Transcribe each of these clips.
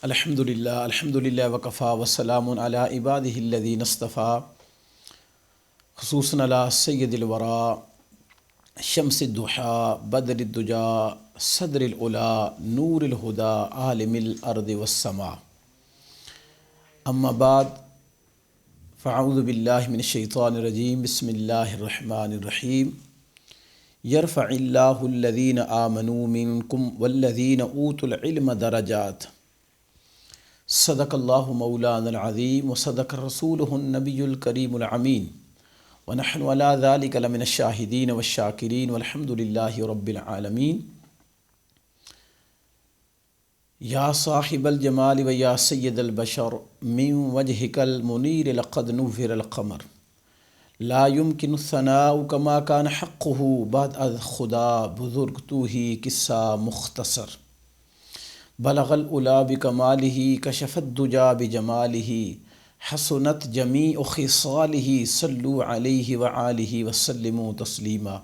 الحمدللہ وکفا وسلام علی عبادہ الذین اصطفیٰ خصوصاً علی سید الورا شمس الضحیٰ بدر الدجا صدر العلا نور الہدا عالم الارض والسماء اما بعد فاعوذ باللہ من الشیطان الرجیم بسم اللہ الرحمن الرحیم یرفع اللہ الذین آمنوا منکم والذین اوتوا العلم درجات صدق اللہ مولانا العظیم وصدق رسولہ النبی الکریم الامین ونحن علی ذلک لمن الشاہدین والشاکرین والحمد للہ رب العالمین۔ یا صاحب الجمال و یا سید البشر من وجہک المنیر لقد نور القمر لا يمكن الثناء كما كان حقه بعد از خدا بزرگ تو ہی قصہ مختصر بلغ العلا بکمالہ کشف الدجا بجمالہ حسنت جمیع خصالہ صلوا علیہ وآلہ وسلموا تسلیما۔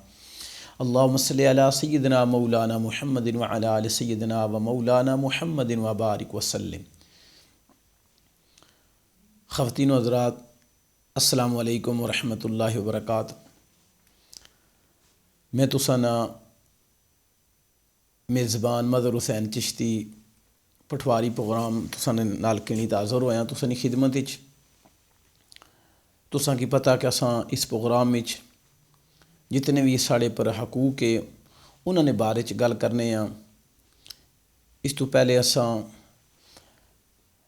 اللہم صلی علی سیدنا مولانا محمد وعلی آل سیدنا و مولانا محمد وبارک وسلم۔ خواتین و حضرات، السلام علیکم ورحمۃ اللہ وبرکاتہ۔ میں تساں میزبان مظہر حسین چشتی پٹواری پروگرام تساں نال کینی حاضر ہویا تساں دی خدمت وچ۔ تساں کی پتہ کہ اساں اس پروگرام وچ جتنے بھی ساڑے پر حقوق ہے انہاں نے بارے چ گل کرنے ہاں۔ اس تو پہلے اساں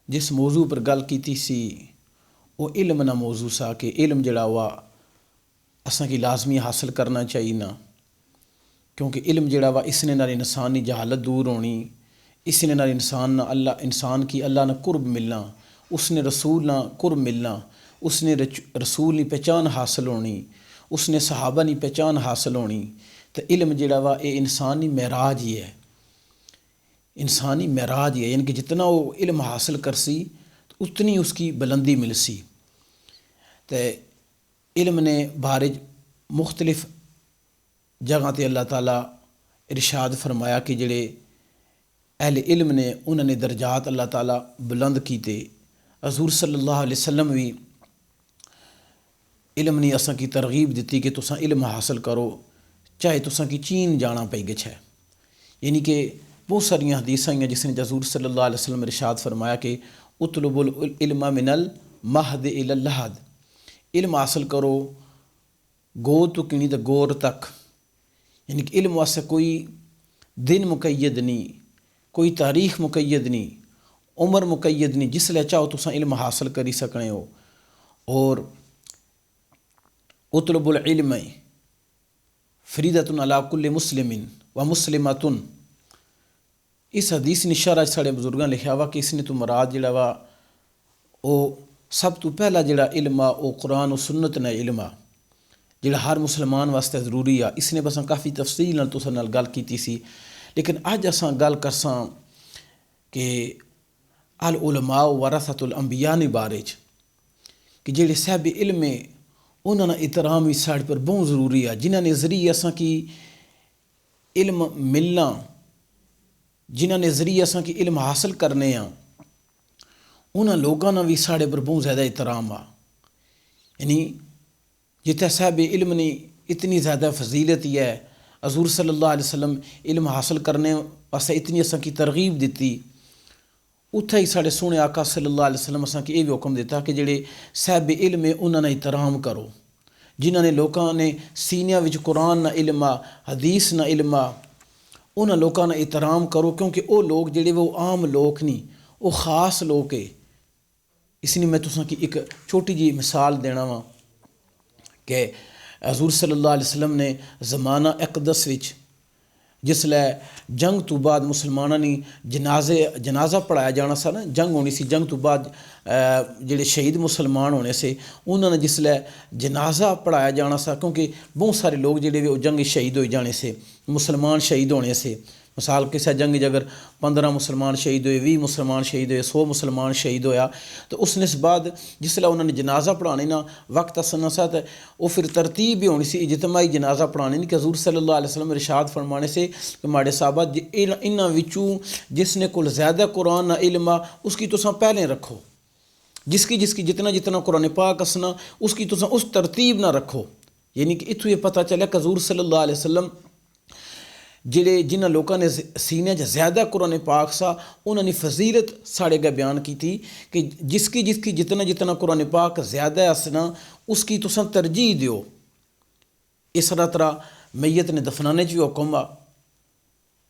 جس موضوع پر گل کیتی سی وہ علم نہ موضوع سا کہ علم جڑا ہوا اساں کی لازمی حاصل کرنا چاہیے نا، کیونکہ علم جڑا ہوا اس نے نال انسان کی جہالت دور ہونی، اس نے نال انسان کی اللہ نہ قرب ملنا، اس نے رسول نہ قرب ملنا، اس نے رسول کی پہچان حاصل ہونی، اس نے صحابہ کی پہچان حاصل ہونی۔ تو علم جڑا ہوا یہ انسانی معراج ہی ہے، انسانی معراج ہی ہے، یعنی کہ جتنا وہ علم حاصل کرسی تو اتنی اس کی بلندی ملسی۔ تو علم نے بارے مختلف جگہ تے اللہ تعالیٰ ارشاد فرمایا کہ جڑے اہل علم نے انہوں نے درجات اللہ تعالیٰ بلند کیتے۔ حضور صلی اللہ علیہ وسلم بھی علم نے اساں کی ترغیب دیتی کہ تساں علم حاصل کرو چاہے تساں کی چین جانا پئی گچھ ہے، یعنی کہ بہت ساری حدیثاں ہیں جس نے حضور صلی اللہ علیہ وسلم ارشاد فرمایا کہ اطلب العلم من المہد الی اللحد، علم حاصل کرو گو تو کنی تو گور تک، یعنی کہ علم واسطے کوئی دن مقید نہیں، کوئی تاریخ مقید نہیں، عمر مقید نہیں، جس لئے چاہو تساں علم حاصل کری سکنے ہو۔ اور اطلب العلم فریدۃ علی کل مسلم و مسلمۃ، اس حدیث نے شرح ساڑے بزرگاں لکھا ہوا کہ اس نے تو مراد جڑا وا او سب تو پہلا جڑا علم آ وہ قرآن و سنت نے علم آ جڑا ہر مسلمان واسطے ضروری آ۔ اس نے بساں کافی تفصیل نال تساں نال گل کیتی سی، لیکن اج اساں گل کرساں کہ العلماء ورثۃ الانبیاء نے بارے چ کہ جڑے صاحب علم ہے انہاں دا احترام بھی ساڑے پر بہت ضروری ہے، جنہاں نے ذریعے اساں کی علم ملنا، جنہاں نے ذریعے اساں کی علم حاصل کرنے ہاں، انہاں لوگاں نا بھی ساڑے پر بہت زیادہ احترام آ۔ یعنی جتنے صاحب علم نے اتنی زیادہ فضیلت ہی ہے، حضور صلی اللہ علیہ وسلم علم حاصل کرنے واسطے اتنی اساں کی ترغیب دیتی، اتھا ہی ساڑے سونے آقا صلی اللہ علیہ وسلم اساں کی یہ بھی حکم دیتا کہ جڑے صاحب علم ہے انہاں نے احترام کرو، جنہاں نے لوکاں نے سینیاں وچ قرآن نہ علم آ حدیث نہ علم آ انہاں لوکاں نے احترام کرو، کیونکہ وہ لوگ جڑے وہ عام لوگ نہیں، وہ خاص لوگ ہے۔ اس لیے میں تساں کی ایک چھوٹی جی مثال دینا وا کہ حضور صلی اللہ علیہ وسلم نے زمانہ اقدس وچ جس لئے جنگ تو بعد مسلمانوں نے جنازہ پڑھایا جانا سا نا، جنگ ہونی سی، جنگ تو بعد جڑے شہید مسلمان ہونے سے انہوں نے جس لئے جنازہ پڑھایا جانا سا، کیونکہ بہت سارے لوگ جڑے وہ جنگ شہید ہوئی جانے سے، مسلمان شہید ہونے سے، مثال کسی جنگ اگر 15 مسلمان شہید ہوئے 20 مسلمان شہید ہوئے 100 مسلمان شہید ہویا تو اس نے اس بعد جس انہوں نے جنازہ پڑھانے نا وقت اسنا سا وہ پھر ترتیب بھی ہونی سی اجتماعی جنازہ پڑھانے نہیں کہ حضور صلی اللہ علیہ وسلم ارشاد فرمانے سے کہ ماڑے صحابہ انہاں وچوں جس نے کل زیادہ قرآن نہ علم اس کی تساں پہلے رکھو، جس کی جتنا قرآن پاک اسنا اس کی تساں اس ترتیب نہ رکھو. یعنی کہ اتھوں یہ پتہ چلے کہ حضور صلی اللہ علیہ وسلم جنہ لوگوں نے سینے زیادہ قرآن پاک سا انہوں نے فضیلت ساڑے گا بیان کی تھی کہ جس کی جتنا قرآن پاک زیادہ اسنا اس کی تساں ترجیح دیو. اس طرح میت نے دفنانے بھی حکم آ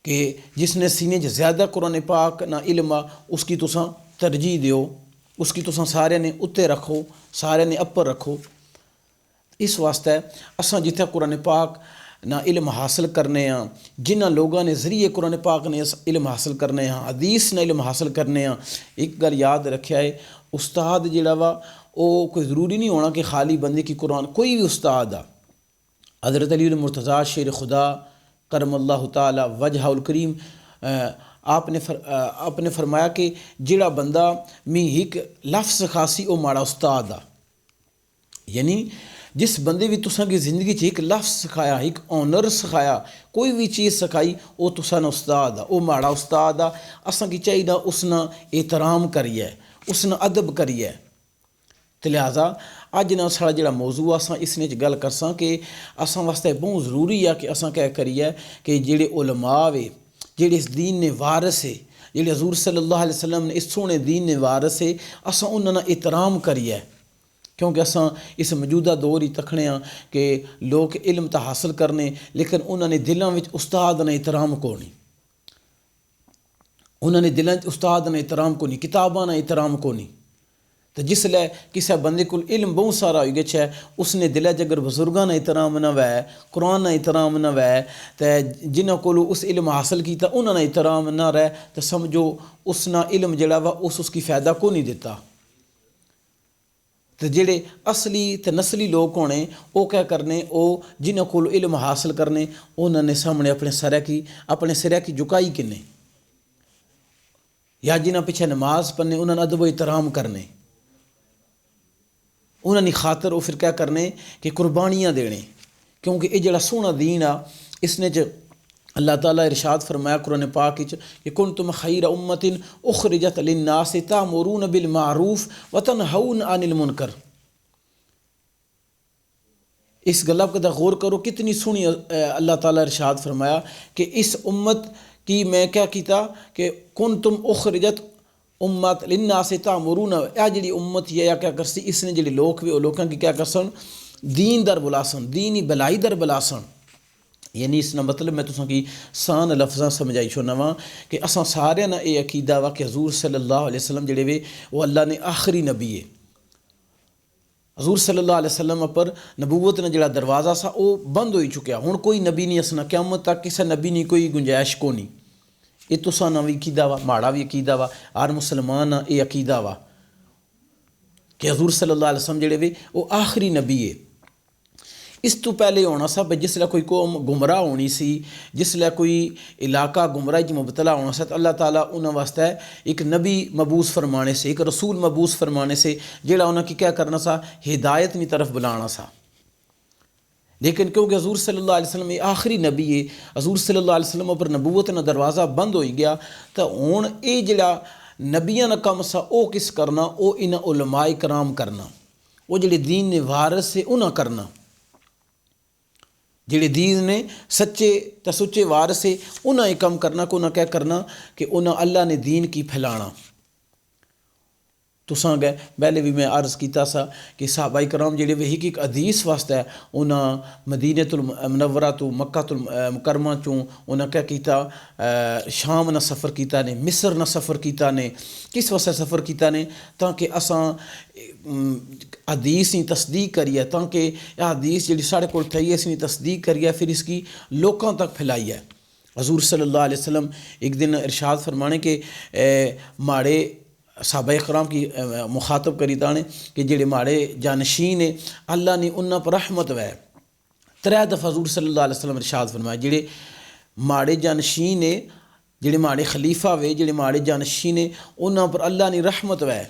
کہ جس نے سینے زیادہ قرآن پاک نہ علم اس کی تساں ترجیح دیو، اس کی تساں سارے نے اتنے رکھو، سارے نے اپر رکھو. اس واسطے اساں جتھے قرآن پاک نہ علم حاصل کرنے ہاں، جنہ لوگوں نے ذریعے قرآن پاک نے علم حاصل کرنے ہاں، حدیث نے علم حاصل کرنے ہاں، ایک گل یاد رکھیا ہے استاد جڑا وا وہ کوئی ضروری نہیں ہونا کہ خالی بندے کی قرآن کوئی بھی استاد آ. حضرت علی المرتضیٰ شیر خدا کرم اللہ تعالی وجہ الکریم آپ نے فرمایا کہ جڑا بندہ میں ایک لفظ خاصی او ماڑا استاد آ. یعنی جس بندے بھی تساں کی زندگی ایک لفظ سکھایا، ایک آنر سکھایا، کوئی بھی چیز سکھائی وہ تساں استاد آ، وہ ماڑا استاد آ. اساں کی چاہیے اس نا احترام کریے، اس نا ادب کریے. تو لہٰذا اج نا ساڑا جڑا موضوع اساں اس نے گل کرساں کہ اساں واسطے بہت ضروری ہے کہ اساں کیا کریے کہ جڑے علماء وے جڑے اس دین نے وارث ہے، جڑے حضور صلی اللہ علیہ وسلم نے اس سونے دین نے وارث ہے، اساں انہاں نا احترام کریے. کیونکہ اساں اس موجودہ دور ہی تکھنے ہاں کہ لوگ علم تا حاصل کرنے لیکن انہوں نے دلاں وچ استاد نے احترام کو نہیں، انہوں نے دلاں استاد نے احترام کو نہیں، کتاباں نے احترام کو نہیں. تو جس لئے کسی بندے کو علم بہت سارا ہوئی گیا ہے اس نے دلے اگر بزرگاں نے احترام نہ وے، قرآن نے احترام نہ وے، تو جنہوں کو اس علم حاصل کیتا انہوں نے احترام نہ رہے تو سمجھو اس نا علم جڑا وا اس کی فائدہ کو نہیں دیتا. تو جڑے اصلی تے نسلی لوگ ہونے وہ کیا کرنے، وہ جنہوں کو علم حاصل کرنے انہوں نے سامنے اپنے سرے کی جھکائی کنے، یا جنہوں پیچھے نماز پڑھنے انہوں نے ادب و احترام کرنے، انہوں نے خاطر وہ پھر کیا کرنے کہ قربانیاں دینے. کیونکہ یہ جڑا سونا دین آ اس نے اللہ تعالیٰ ارشاد فرمایا قرآن پاک کہ کنتم خیر امت اخرجت للناس تأمرون بالمعروف وتنہون عن المنکر. اس گلہ پہ غور کرو کتنی سونی اللہ تعالیٰ ارشاد فرمایا کہ اس امت کی میں کیا کیتا کہ کنتم اخرجت امت للناس تأمرون، یا جڑی امت یا کیا کرسی اس نے جڑی لوگ بھی وہ لوگوں کی کیا کرسن دین در بلاسن، دینی بلائی در بلاسن. یعنی اس نا مطلب میں تساں کی سان لفظاں سمجھائی چھوڑنا کہ اساں سارے نا یہ عقیدہ وا کہ حضور صلی اللہ علیہ وسلم جڑے وے وہ اللہ نے آخری نبی ہے. حضور صلی اللہ علیہ وسلم پر نبوت نے جڑا دروازہ سا وہ بند ہوئی چکیا، ہن کوئی نبی نہیں اسنا قیامت تک کسی نبی نہیں کوئی گنجائش کو نہیں. یہ تساں نا بھی عقیدہ وا، ماڑا بھی عقیدہ وا، ہر مسلمان نا یہ عقیدہ وا کہ حضور صلی اللہ علیہ وسلم جڑے وے وہ آخری نبی ہے. اس تو پہلے ہونا سا جس لئے کوئی قوم گمراہ ہونی سی، جس لئے کوئی علاقہ گمراہی مبتلا ہونا سا تو اللہ تعالیٰ انہوں واسطے ایک نبی مبعوث فرمانے سے، ایک رسول مبعوث فرمانے سے جیڑا انہوں کی کیا کرنا سا ہدایت نی طرف بلانا سا. لیکن کیونکہ حضور صلی اللہ علیہ وسلم یہ آخری نبی ہے، حضور صلی اللہ علیہ وسلم پر نبوت نا دروازہ بند ہوئی گیا تو ہون اے جڑا نبیاں نا کم سا او کس کرنا، او انہاں علماء کرام کرنا، وہ جڑے دین نے وارث سے انہاں کرنا، جڑے دین نے سچے تے سچے وارث سے انہاں یہ کام کرنا کہ انہاں کیا کرنا کہ انہاں اللہ نے دین کی پھیلانا. تساں گئے پہلے بھی میں عرض کیتا سا کہ صحابہ کرام جڑے وہ ایک حدیث واسطے ہے انہاں مدینہ المنورہ تو مکہ المکرمہ چوں انہاں کیا کیتا شام نہ سفر کیتا نے، مصر نہ سفر کیتا نے. کس واسطے سفر کیتا نے؟ تاکہ اساں حدیث ہی تصدیق کریے، تاکہ یہ حدیث جڑی ساڑھے کول تھئی اس نے تصدیق کریے پھر اس کی لوکاں تک پھیلائی ہے. حضور صلی اللہ علیہ وسلم ایک دن ارشاد فرمانے کہ ماڑے صحابہ کرام کی مخاطب کری دانے کہ جڑے ماڑے جانشین نے اللہ نے انہاں پر رحمت وے. 3 دفعہ حضور صلی اللہ علیہ وسلم ارشاد فرمایا جڑے ماڑے جانشین نے جڑے ماڑے خلیفہ وے جڑے ماڑے جانشین نے انہاں پر اللہ نے رحمت وے.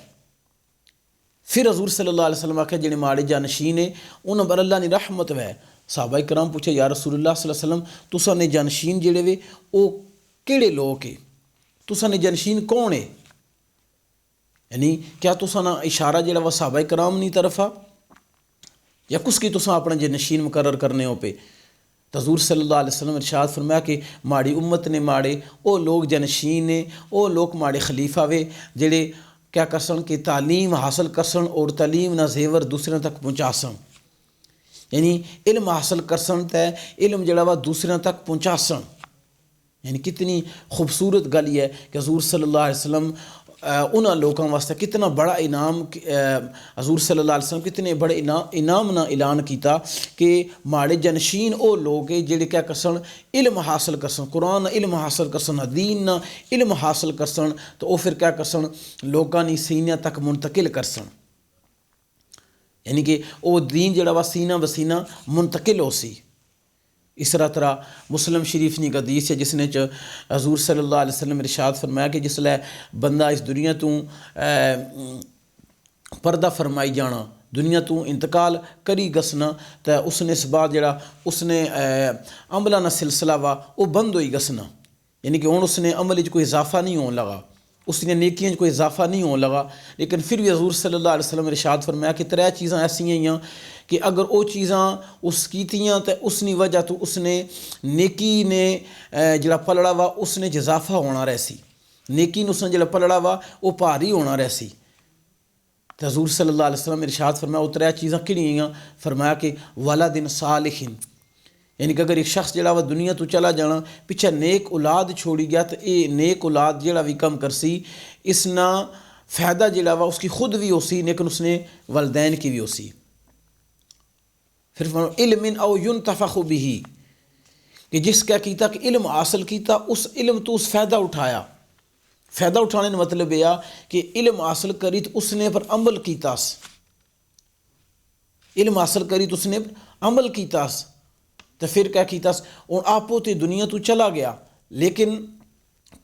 پھر حضور صلی اللہ علیہ وسلم آکھے جڑے ماڑے جانشین نے انہاں پر اللہ نے رحمت وے. صحابہ کرام پوچھے یا رسول اللہ صلی اللہ علیہ وسلم تساں نے جانشین جڑے وے او کیڑے لوگ ہے، تساں نے جانشین کون ہے؟ یعنی کیا تساں نا اشارہ جڑا وہ صحابہ کرام نی طرف آ یا کس کی تساں اپنا جانشین مقرر کرنے ہو پہ؟ تو حضور صلی اللہ علیہ وسلم ارشاد فرمایا کہ ماڑی امت نے ماڑے او لوگ جانشین نے، او لوگ ماڑے خلیفہ وے جڑے کیا کرسن کہ تعلیم حاصل کرسن اور تعلیم نہ زیور دوسرے تک پہنچاسن. یعنی علم حاصل کرسن تے علم جڑا وا دوسرے تک پہنچاسن. یعنی کتنی خوبصورت گل یہ ہے کہ حضور صلی اللہ علیہ وسلم انہاں لوگوں واسطے کتنا بڑا انعام، حضور صلی اللہ علیہ وسلم کتنے بڑے انعام نہ اعلان کیتا کہ ماڑے جانشین او لوگ جڑے کیا کرسن علم حاصل کرسن، قرآن علم حاصل کرسن، دین نہ علم حاصل کرسن تو او پھر کیا کرسن لوگاں نی سینیاں تک منتقل کرسن. یعنی کہ او دین جڑا وا سینہ بسینہ منتقل ہو سی. اس طرح مسلم شریف نی حدیث ہے جس نے حضور صلی اللہ علیہ وسلم ارشاد فرمایا کہ جس لے بندہ اس دنیا تو پردہ فرمائی جانا، دنیا تو انتقال کری گسنا، تو اس نے اس بعد جڑا اس نے عملہ نہ سلسلہ وا وہ بند ہوئی گسنا. یعنی کہ ہوں اس نے عمل کوئی اضافہ نہیں ہون لگا، اس نے نیکیاں کوئی اضافہ نہیں ہون لگا. لیکن پھر بھی حضور صلی اللہ علیہ وسلم ارشاد فرمایا کہ 3 چیزاں ایسی ہیں کہ اگر وہ چیزاں اس کیتیاں تو اس نی وجہ تو اس نے نیکی نے جڑا پلڑا وا اس نے اضافہ ہونا رہ سی، نیکی نے اس نے جڑا پلڑا وا وہ بھاری ہونا رہ سی. تو حضور صلی اللہ علیہ وسلم ارشاد فرمایا وہ 3 چیزاں کہڑی ہیں؟ فرمایا کہ ولد صالح، یعنی کہ اگر ایک شخص جڑا وہ دنیا تو چلا جانا پیچھے نیک اولاد چھوڑی گیا تو یہ نیک اولاد جڑا بھی کم کرسی اس نا فائدہ جڑا وا اس کی خود بھی ہو سی لیکن اس نے والدین کی بھی ہو سی. پھر علم او ينتفع به کہ جس کا کیتا کہ علم حاصل کیتا اس علم تو اس فائدہ اٹھایا. فائدہ اٹھانے کا مطلب یہ کہ علم حاصل کری تو اس نے پر عمل کیتا، علم حاصل کری تو اس نے عمل کیتا تو پھر کیا کیتا اور آپ تے دنیا تو چلا گیا لیکن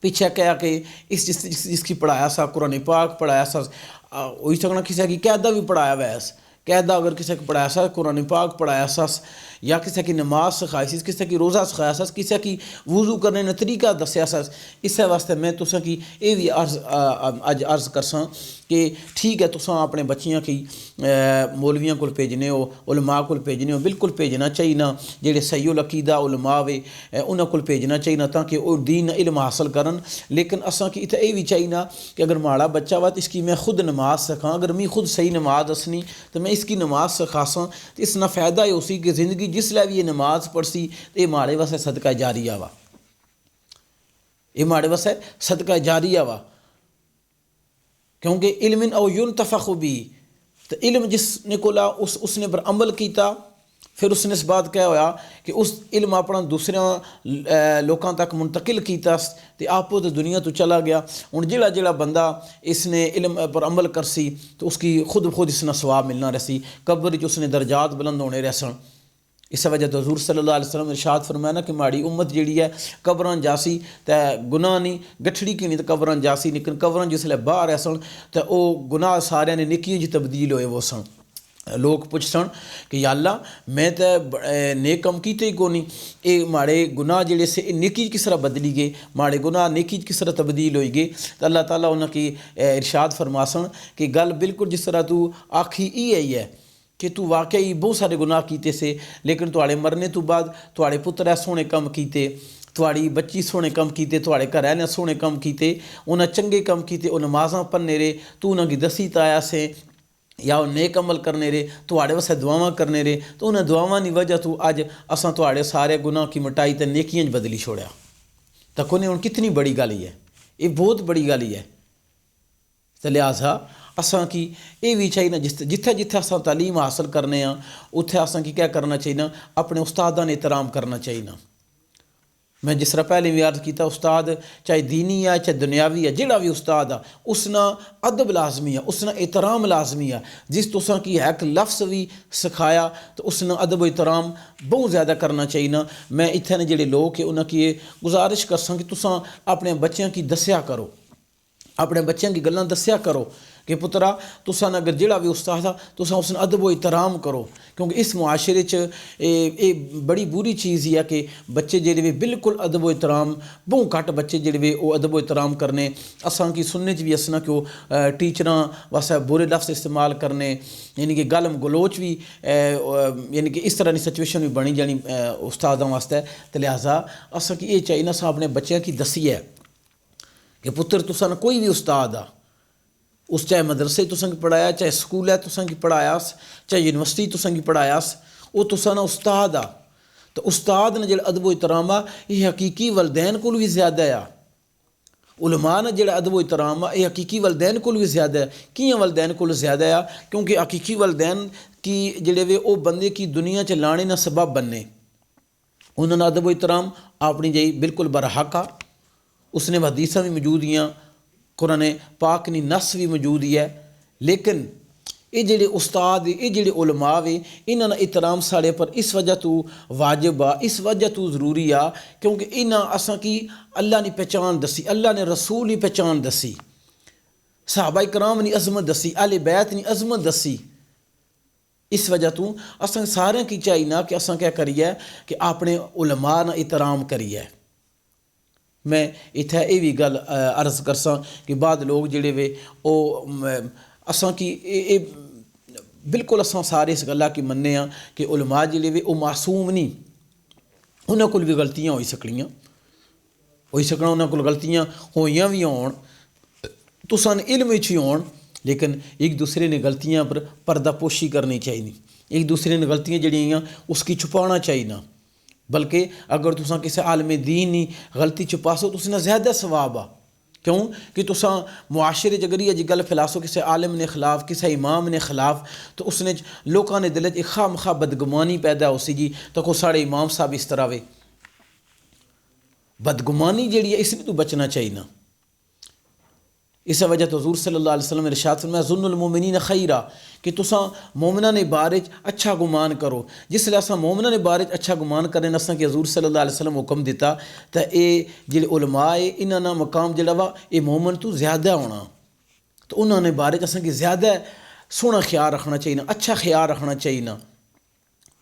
پیچھے کیا کہ جس کی پڑھایا سا قرآن پاک پڑھایا سا وہی سکنا کسی کی قاعدہ بھی پڑھایا ویس قاعدہ اگر کسی کو پڑھایا سا قرآن پاک پڑھایا سا یا کسی کی نماز سکھائی سی، کسی کی روزہ سکھایا سا، کسی کی وضو کرنے کا طریقہ دسیا سا. اس واسطے میں تساں کی یہ بھی اج عرض کرساں کہ ٹھیک ہے تساں اپنے بچیاں کی مولویاں کو بھیجنے ہو، علماء کو بھیجنے ہو، بالکل بھیجنا چاہیے نا. جڑے صحیح العقیدہ علماء وے انہاں کو بھیجنا چاہیے نا تاکہ وہ دین علم حاصل کرن. لیکن اساں کی اتنے یہ بھی چاہیے نا کہ اگر ماڑا بچہ وا تو اس کی میں خود نماز سکھاں، اگر میں خود صحیح نماز دسنی تو میں اس کی نماز سکھاساں تو اس نا فائدہ یہ ہو سی کہ زندگی جس لئے بھی یہ نماز پڑھ سی تو یہ ماڑے واسطے صدقہ جاریہ وا، یہ ماڑے واسطے صدقہ جاریہ وا. کیونکہ علم او ينتفع به تو علم جس نے کولا اس نے پر عمل کیتا پھر اس نے اس بات کیا ہویا کہ اس علم اپنا دوسرے لوکاں تک منتقل کیتا تو آپ تو دنیا تو چلا گیا. ہوں جڑا بندہ اس نے علم پر عمل کرسی تو اس کی خود اس نے ثواب ملنا رہسی، قبر اس نے درجات بلند ہونے رہسن. اس وجہ تو حضور صلی اللہ علیہ وسلم ارشاد فرمایا نا کہ ماڑی امت جیڑی ہے قبران جاسی تے گناہ نہیں گٹھڑی کی نہیں تو قبران جاسی، لیکن قبران جس لئے باہر ہے سن تو او گناہ سارے نے نیکیاں جی تبدیل ہوئے وہ سن. لوگ پوچھ سن کہ یا اللہ میں تو نیک کم کیتے ہی کو نہیں، اے ماڑے گناہ جڑے سے نیکی کس طرح بدلی گئے، ماڑے گناہ نیکی کس طرح تبدیل ہوئی گئے. تو اللہ تعالیٰ انہاں کی ارشاد فرماسن کہ گل بالکل جس طرح تو آکھی ہی ہے کہ تو واقعی بہت سارے گناہ کیتے سے لیکن تواڑے مرنے تو بعد تواڑے پتر سونے کم کیتے، تواڑی بچی سونے کم کیتے، تواڑے گھر والے سونے کم کیتے، انہاں چنگے کم کیتے، وہ نمازاں پڑھنے رہے، تو انہاں کی دسی تایا سے یا وہ نیک عمل کرنے رہے، تواڑے واسطے دعاواں کرنے رہے تو انہاں دعاواں دی وجہ تو اج اساں تواڑے سارے گناہ کی مٹائی تے نیکیاں بدلی چھوڑیا. تو کونے ہن کتنی بڑی گل ہے، یہ بہت بڑی گل ہے. تو لہٰذا اساں کی یہ بھی چاہیے نا جتھے اساں تعلیم حاصل کرنے ہاں اتھے اساں کی کیا کرنا چاہیے نا اپنے استاداں نے احترام کرنا چاہیے نا. میں جس طرح پہلے بھی عرض کیتا استاد چاہے دینی ہے چاہے دنیاوی ہے جہڑا بھی استاد آ اس نا ادب لازمی ہے اس نا احترام لازمی ہے جس تساں کی ایک لفظ بھی سکھایا تو اس نا ادب و احترام بہت زیادہ کرنا چاہیے نا میں اتنے نے جڑے لوگ ہیں انہاں کی یہ گزارش کر ساں کہ تساں اپنے بچیاں کی دسیا کرو اپنے بچیاں کی گلاں دسیا کرو کہ پترا تساں اگر جڑا بھی استاد آ تساں اس ادب و احترام کرو کیونکہ اس معاشرے اے بڑی بری چیز ہی ہے کہ بچے جڑے بھی بالکل ادب و احترام بہت گھٹ بچے جڑے بھی وہ ادب و احترام کرنے اساں کی سننے بھی اسنا کہ وہ ٹیچراں واسطے برے لفظ استعمال کرنے یعنی کہ گلم گلوچ بھی یعنی کہ اس طرح کی سچویشن بھی بنی جانی استاداں واسطے تو لہٰذا اساں کی یہ چاہیے نا اساں اپنے بچیاں کی دسی ہے کہ پتر تساں کوئی بھی استاد آ اس چاہے مدرسے تساں کی پڑھایا چاہے سکول ہے تساں کی پڑھایا چاہے یونیورسٹی تساں کی پڑھایا وہ تساں نا استاد آ تو استاد نے جڑا ادب و احترام آ یہ حقیقی والدین کو بھی زیادہ آ علماء نے جڑا ادب و احترام آ یہ حقیقی والدین کو بھی زیادہ ہے کیوں والدین کو زیادہ آ کیونکہ حقیقی والدین کی جڑے وے وہ بندے کی دنیا چ لانے نہ سبب بننے انہوں نے ادب و احترام اپنی جی بالکل برحق آ اس نے حدیثاں بھی موجود ہیں قرآن پاک نی نص بھی موجود ہی ہے لیکن یہ جڑے استاد یہ جڑے علماء وے انہاں دا احترام ساڑے پر اس وجہ تو واجب آ اس وجہ تو ضروری آ کیونکہ انہاں اساں کی اللہ نے پہچان دسی اللہ نے رسول نے پہچان دسی صحابہ کرام نے عظمت دسی اہل بیت نے عظمت دسی اس وجہ تو اساں سارے کی چاہیے نا کہ اساں کیا کریے کہ اپنے علماء نا احترام کریے میں اتھے یہ بھی گل عرض کرساں کہ بعد لوگ جڑے وے او اساں کی بالکل اساں سارے اس گلہ کی مننے ہاں کہ علماء جڑے وے او معصوم نہیں انہاں کول بھی غلطیاں ہوئی سکنا انہاں کول غلطیاں ہوئیاں بھی ہون تساں علم وچ ہی ہون لیکن ایک دوسرے نے غلطیاں پر پردہ پوشی کرنی چاہیے ایک دوسرے نے غلطیاں جڑیاں اس کی چھپانا چاہیے نا بلکہ اگر تساں کسی عالم دین ہی غلطی چھپاسو تو اس نے زیادہ ثواب آ کیوں کہ تساں معاشرے اگر یہ گل پھیلاسو کسی عالم نے خلاف کسی امام نے خلاف تو اس نے لوکاں نے دل چ خواہ مخواہ بدگمانی پیدا ہو سی جی تو کو ساڑے امام صاحب اس طرح وے بدگمانی جیڑی ہے اس نے تو بچنا چاہیے نا اس وجہ تو حضور صلی اللہ علیہ وسلم نے ارشاد فرمایا ظن المؤمنین خیرا کہ تساں مومناں نے بارے اچھا گمان کرو جس لئے اساں مومناں نے بارے اچھا گمان کرنے اساں کہ حضور صلی اللہ علیہ وسلم حکم دیتا تو اے جڑے علماء ہے انہاں نا مقام جڑا وا اے مومن تو زیادہ ہونا تو انہاں نے بارے اساں کہ زیادہ سونا خیال رکھنا چاہیے نا اچھا خیال رکھنا چاہیے نا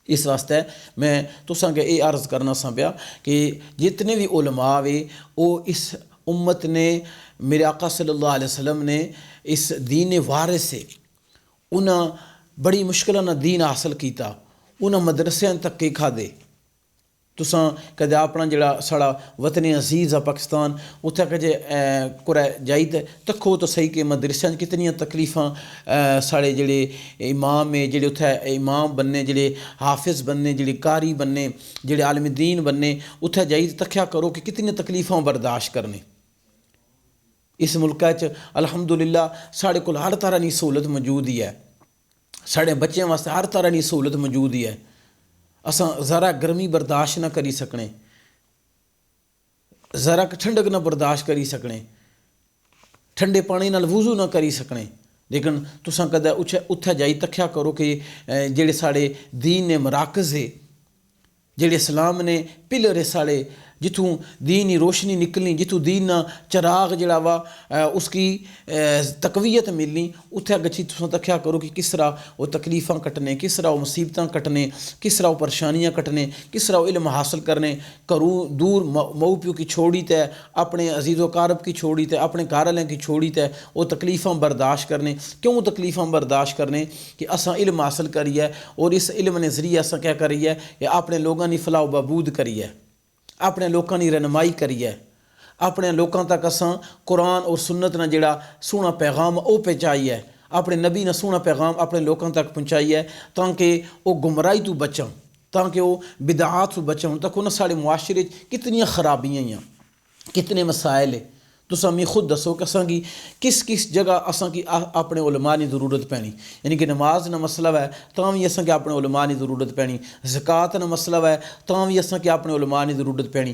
اس واسطے میں تساں کہ اے عرض کرنا سا پیا کہ جتنے بھی علماء وے وہ اس امت نے میرے آقا صلی اللہ علیہ وسلم نے اس دین وارث سے انہاں بڑی مشکلوں نہ دین حاصل کیتا انہاں مدرسے تک کے کھا دے تساں کدے اپنا جڑا ساڑا وطن عزیز ہے پاکستان اتھے کجے کرے جائیے تکھو تو صحیح کہ مدرسے کتنی تکلیفاں ساڑے جڑے امام ہے جڑے اتھے امام بننے جڑے حافظ بننے جڑے قاری بننے جڑے عالم دین بننے اتھے جائیے تکھیا کرو کہ کتنی تکلیفاں برداشت کرنے اس ملک الحمدللہ ساڑے کول ہر طرح کی سہولت موجود ہی ہے ساڑے بچیاں واسطے ہر طرح کی سہولت موجود ہی ہے اساں ذرا گرمی برداشت نہ کری سکنے ذرا ٹھنڈک نہ برداشت کری سکنے ٹھنڈے پانی نال وضو نہ کری سکنے لیکن تساں کدے اتھے جائی تکھیا کرو کہ جڑے ساڑے دین نے مراکز ہے جڑے اسلام نے پلر ہے ساڑے جتوں دینی روشنی نکلنی جتوں دین نا چراغ جڑا وا اس کی تقویت ملنی اتھے گچھی تساں تکھیا کرو کہ کس طرح وہ تکلیفاں کٹنے کس طرح وہ مصیبتاں کٹنے کس طرح وہ پریشانیاں کٹنے کس طرح وہ علم حاصل کرنے کروں دور مئو پیو کی چھوڑی تے اپنے عزیز و قارب کی چھوڑی تے اپنے گھر والوں کی چھوڑی تے وہ تکلیفاں برداشت کرنے کیوں تکلیفاں برداشت کرنے کہ اساں علم حاصل کریے اور اس علم نے ذریعے اساں کیا کریے کہ اپنے لوگاں کی فلاح و بہبود کریے اپنے لوگوں کی رہنمائی کریے اپنے لوگوں تک اساں قرآن اور سنت نہ جڑا سونا پیغام او پہنچائیے اپنے نبی نہ سونا پیغام اپنے لوگوں تک پہنچائیے تاکہ وہ گمراہی تو بچن تاکہ وہ بدعات تو بچن تک انہیں سارے معاشرے کتنی خرابیاں ہیں کتنے مسائل ہیں تساں میں خود دسو کہ اساں کی کس کس جگہ اساں کی اپنے علماء کی ضرورت پینی یعنی کہ نماز نہ مسئلہ ہے تاں بھی اساں کے اپنے علماء کی ضرورت پینی زکوٰۃ نہ مسئلہ ہے تاں بھی اساں کے اپنے علماء کی ضرورت پینی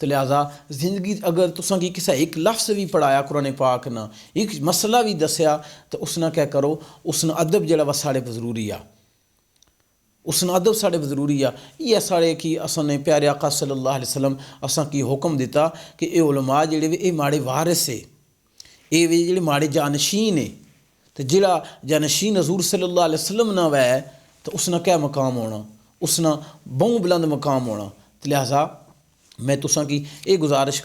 تو لہٰذا زندگی اگر تساں کی کسا ایک لفظ بھی پڑھایا قرآن پاک نہ ایک مسئلہ بھی دسیا تو اس نہ کیا کرو اس نہ ادب جڑا وا ساڑے ضروری آ اس نہ ادب ساڑے ضروری آ یہ ساڑے کی اساں نے پیارے آقا صلی اللہ علیہ وسلم اساں کی حکم دیتا کہ اے علماء جڑے وے اے ماڑے وارث ہے اے وے جڑے ماڑے جانشین ہے تو جڑا جانشین حضور صلی اللہ علیہ وسلم نہ وے تو اس نہ کیا مقام ہونا اس نہ بہوں بلند مقام ہونا تو لہٰذا میں تساں کی یہ گزارش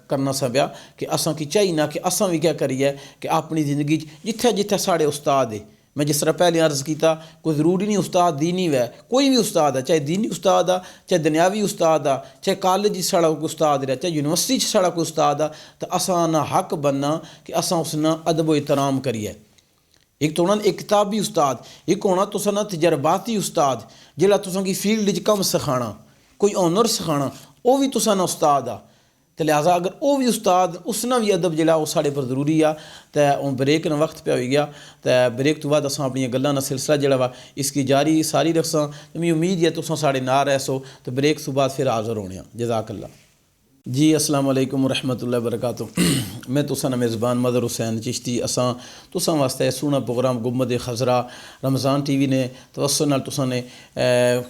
کرنا سا پیا کہ اساں کی چاہیے نہ کہ اساں بھی کیا کریے کہ اپنی زندگی جتھے جتھے ساڑے استاد ہے میں جس طرح پہلے عرض کیتا کوئی ضروری نہیں استاد دینی وے کوئی بھی استاد ہے چاہے دینی استاد آ چاہے دنیاوی استاد آ چاہے کالج ساڑا کوئی استاد رہا چاہے یونیورسٹی ساڑا کوئی استاد آ تو اساں نہ حق بننا کہ اساں اس نہ ادب و احترام کریے ایک تو ہونا ایک کتابی استاد ایک ہونا تساں نہ تجرباتی استاد جڑا تساں کی فیلڈ کم سکھانا کوئی آنر سکھانا وہ بھی تساں نہ استاد آ تو لہٰذا اگر وہ بھی استاد اس نہ بھی ادب جڑا وہ ساڑے پر ضروری آ تو ہوں بریک نہ وقت پہ ہوئی گیا تو بریک تو بعد اساں اپنی گلاں نہ سلسلہ جڑا وا اس کی جاری ساری رکھساں میں امید ہے تساں ساڑے نہ رہ سو تو بریک تو بعد پھر حاضر ہونے ہیں جزاک اللہ جی السلام علیکم ورحمۃ اللہ وبرکاتہ میں تساں میزبان مظہر حسین چشتی اساں تساں واسطے سونا پروگرام گنبد خضرا رمضان ٹی وی نے توسل نال تساں نے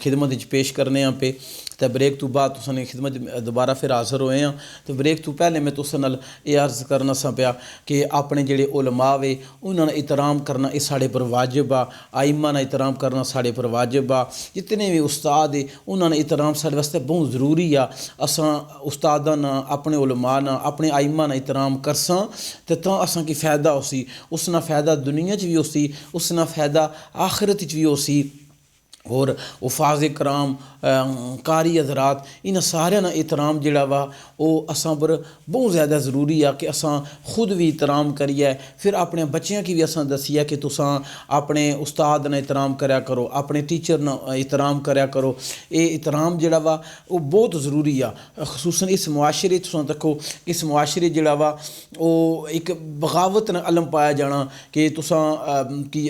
خدمت پیش کرنے ہیں پہ تو بریک تو بعد تساں نے خدمت دوبارہ پھر حاضر ہوئے ہیں تو بریک تو پہلے میں تساں نال یہ عرض کرنا سا پیا کہ اپنے جڑے علماء وے انہاں نے احترام کرنا یہ ساڑے پر واجب آ ائمہ نے احترام کرنا ساڑے پر واجب آ جتنے بھی استاد ہے انہاں نے احترام ساڑے واسطے بہت ضروری آ اساں استاداں نہ اپنے علماء نہ اپنے ائمہ نہ احترام کرساں تے تاں اساں کی فائدہ ہو سی اس نہ فائدہ دنیا چ بھی ہو سی اس نہ فائدہ آخرت چ بھی ہو سی اور حفاظ کرام قاری حضرات ان سارے احترام جڑا وا وہ اساں پر بہت زیادہ ضروری ہے کہ اساں خود بھی احترام کریے پھر اپنے بچیاں کی بھی اساں دسیے کہ تساں اپنے استاد نہ احترام کریا کرو اپنے ٹیچر نہ احترام کریا کرو یہ احترام جڑا وا وہ بہت ضروری ہے خصوصاً اس معاشرے تساں دیکھو اس معاشرے جڑا وا وہ ایک بغاوت نہ علم پایا جانا کہ تساں کی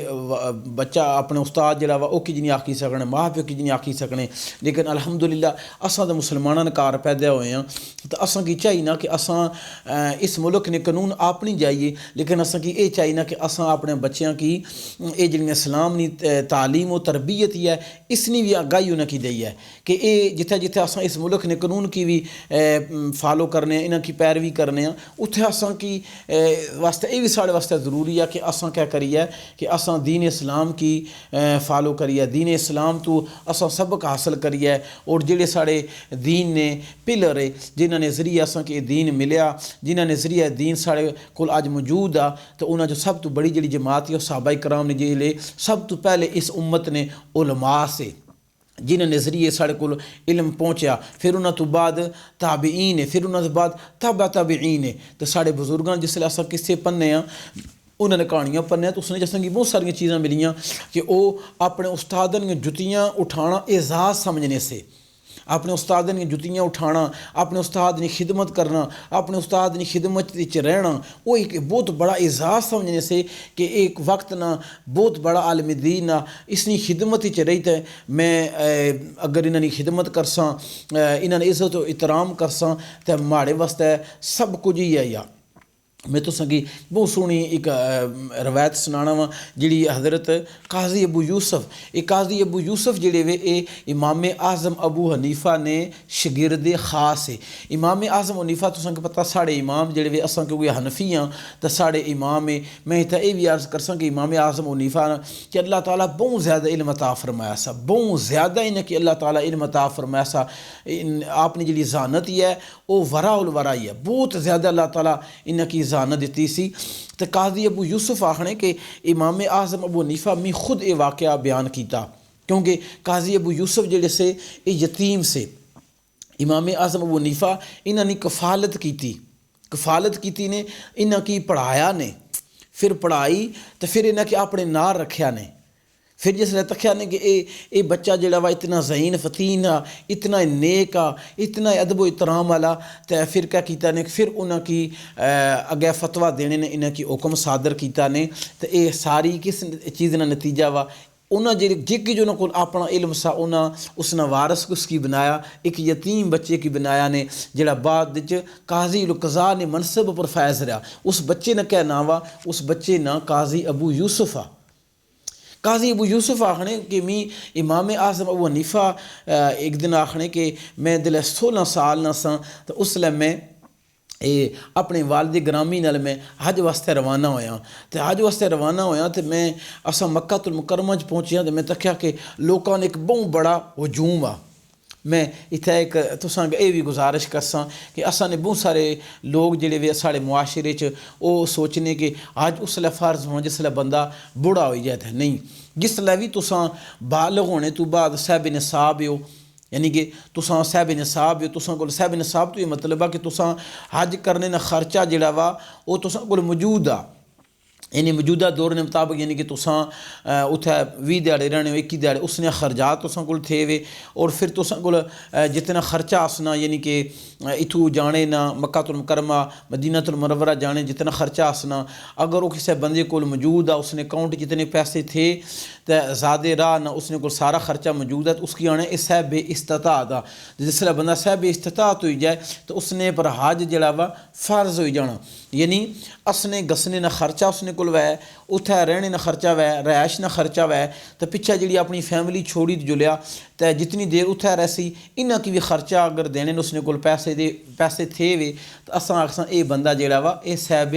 بچہ اپنے استاد جڑا وا وہ کی نہیں آکھی سکنے ماں پیو کی نہیں آکھی سکنے لیکن الحمدللہ اساں تو مسلمانوں نے کار پیدا ہوئے ہیں تو اساں کی چاہیے نا کہ اساں اس ملک نے قانون آپ نہیں جائیے لیکن اساں کی یہ چاہیے نا کہ اساں اپنے بچیاں کی یہ جڑی اسلام نی تعلیم و تربیت ہی ہے اس نے بھی آگاہی انہاں کی دئی ہے کہ یہ جتھے جتھے اساں اس ملک نے قانون کی بھی فالو کرنے ہیں انہاں کی پیروی کرنے ہیں اتھے اساں کی واسطے یہ بھی سارے واسطے ضروری ہے کہ اساں کیا کریے کہ اساں دین اسلام کی فالو کریے دین اسلام تو اساں سبق حاصل کریے اور جڑے ساڑے دین نے پلر ہے جنہاں نے ذریعہ اساں کے دین ملیا جنہاں نے ذریعہ دین ساڑے کول اج موجود آ تو انہاں جو سب تو بڑی جڑی جماعت ہے صحابہ کرام نے جڑے سب تو پہلے اس امت نے علماء سے جنہاں نے ذریعے ساڑے کول علم پہنچیا پھر انہاں تو بعد تابعین ہے پھر انہاں تو بعد تابع تابعین ہے تو ساڑے بزرگاں جس لئے اساں قصے پڑھنے ہیں انہوں نے کہانیاں پڑھنے تو اس نے جیسے کہ بہت ساری چیزاں ملیاں کہ وہ اپنے استادن کی جتیاں اٹھانا اعزاز سمجھنے سے اپنے استادن کی جتیاں اٹھانا اپنے استاد کی خدمت کرنا اپنے استاد کی خدمت رہنا وہ ایک بہت بڑا اعزاز سمجھنے سے کہ ایک وقت نہ بہت بڑا عالم دین نہ اس نے خدمت رہی تے میں اگر انہوں نے خدمت کرساں انہوں نے عزت و احترام کرساں تو ماڑے واسطے سب کچھ ہی ہے یا میں تو سنگی بہت سونی ایک روایت سنانا وا جڑی حضرت قاضی ابو یوسف قاضی ابو یوسف جڑے وے اے امام اعظم ابو حنیفہ نے شگرد خاص ہے امام اعظم حنیفہ تو سنگ پتہ ساڑے امام جڑے وے اساں کیونکہ حنفی ہاں تو ساڑے امام ہے میں تے اے بھی عرض کرساں کہ امام اعظم حنیفہ کہ اللہ تعالیٰ بہت زیادہ علم عطا فرمایا سا بہت زیادہ انہیں کہ اللہ تعالیٰ علم عطا فرمایا سا آپ نے جڑی ذہانت ہی ہے وہ ورا الورا ہی ہے بہت زیادہ اللہ تعالیٰ انہیں کی ذہانت دیتی سی تو قاضی ابو یوسف آخنے کہ امام اعظم ابو حنیفہ میں خود یہ واقعہ بیان کیتا کیونکہ قاضی ابو یوسف جڑے سے یہ یتیم سے امام اعظم ابو حنیفہ انہوں نے کفالت کیتی نے انہوں کی پڑھایا نے پھر پڑھائی تو پھر انہوں کی اپنے نار رکھیا نے پھر جس نے تکھیا نے کہ اے بچہ جڑا وا اتنا ذہین فتین آ اتنا نیک آ اتنا ادب و احترام والا تو پھر کیا کیتا نے پھر انہوں کی اگے فتویٰ دینے نے انہوں کی حکم صادر کیتا نے تو اے ساری کس چیز نہ نتیجہ وا انہاں جے کہ جو انہاں کو اپنا علم سا انہاں اس نے وارث اس کی بنایا، ایک یتیم بچے کی بنایا نے جڑا بعد وچ قاضی القضاء نے منصب پر فائز رہا۔ اس بچے نے کیا نام وا؟ اس بچے نا قاضی ابو یوسف آ۔ قاضی ابو یوسف آخنے کہ می امام اعظم ابو حنیفہ ایک دن آخنے کہ میں دل 16 سال نہ سا تو اس لیے میں اپنے والد گرامی نال میں حج واسطے روانہ ہویا، تو حج واسطے روانہ ہویا تو میں اساں مکہ المکرمہ چ پہنچیا تو میں تکیا کہ لوکاں نے ایک بہت بڑا ہجوم آ۔ میں اتھے ایک تساں یہ بھی گزارش کرساں کہ اساں نے بہت سارے لوگ جڑے بھی ساڑے معاشرے چ وہ سوچنے کہ آج اس لیے فرض ہونا جس لیے بندہ بوڑھا ہوئی جاتا ہے، نہیں، جس لیے بھی تساں بالغ ہونے تو بعد صاحب نصاب ہو، یعنی کہ تساں صاحب نصاب ہو، تساں کول صاحب نصاب تو یہ مطلب ہے کہ تساں حج کرنے نا خرچہ جڑا وا وہ تساں کول موجود آ، یعنی موجودہ دور نے مطابق، یعنی کہ تساں اتھے 20 دیہڑے رہنے 21 دیہڑے اس نے خرچات تساں کول تھے وے، اور پھر تساں کول جتنا خرچہ آسنا، یعنی کہ اتھو جانے نا مکہ المکرمہ مدینہ المنورہ جانے جتنا خرچہ آسنا، اگر وہ کسی بندے کول موجود آ، اس نے اکاؤنٹ جتنے پیسے تھے تو زیادہ راہ نہ اس نے کول سارا خرچہ موجود ہے، تو اس کی آنے اس صاحب استطاعت آ۔ جس طرح بندہ صاحب استطاعت ہوئی جائے تو اس نے پر حج جڑا وا فرض ہوئی جانا، یعنی اسنے گسنے نہ خرچہ اس نے کول وے، اتھے رہنے نہ خرچہ وے، رہائش نہ خرچہ وے، تو پچھا جڑی اپنی فیملی چھوڑی جو لیا تو جتنی دیر اتھے رہسی انہاں کی بھی خرچہ اگر دینے اس نے کول پیسے تھے وے، تو اساں آکھساں اے بندہ جڑا وا اے صاحب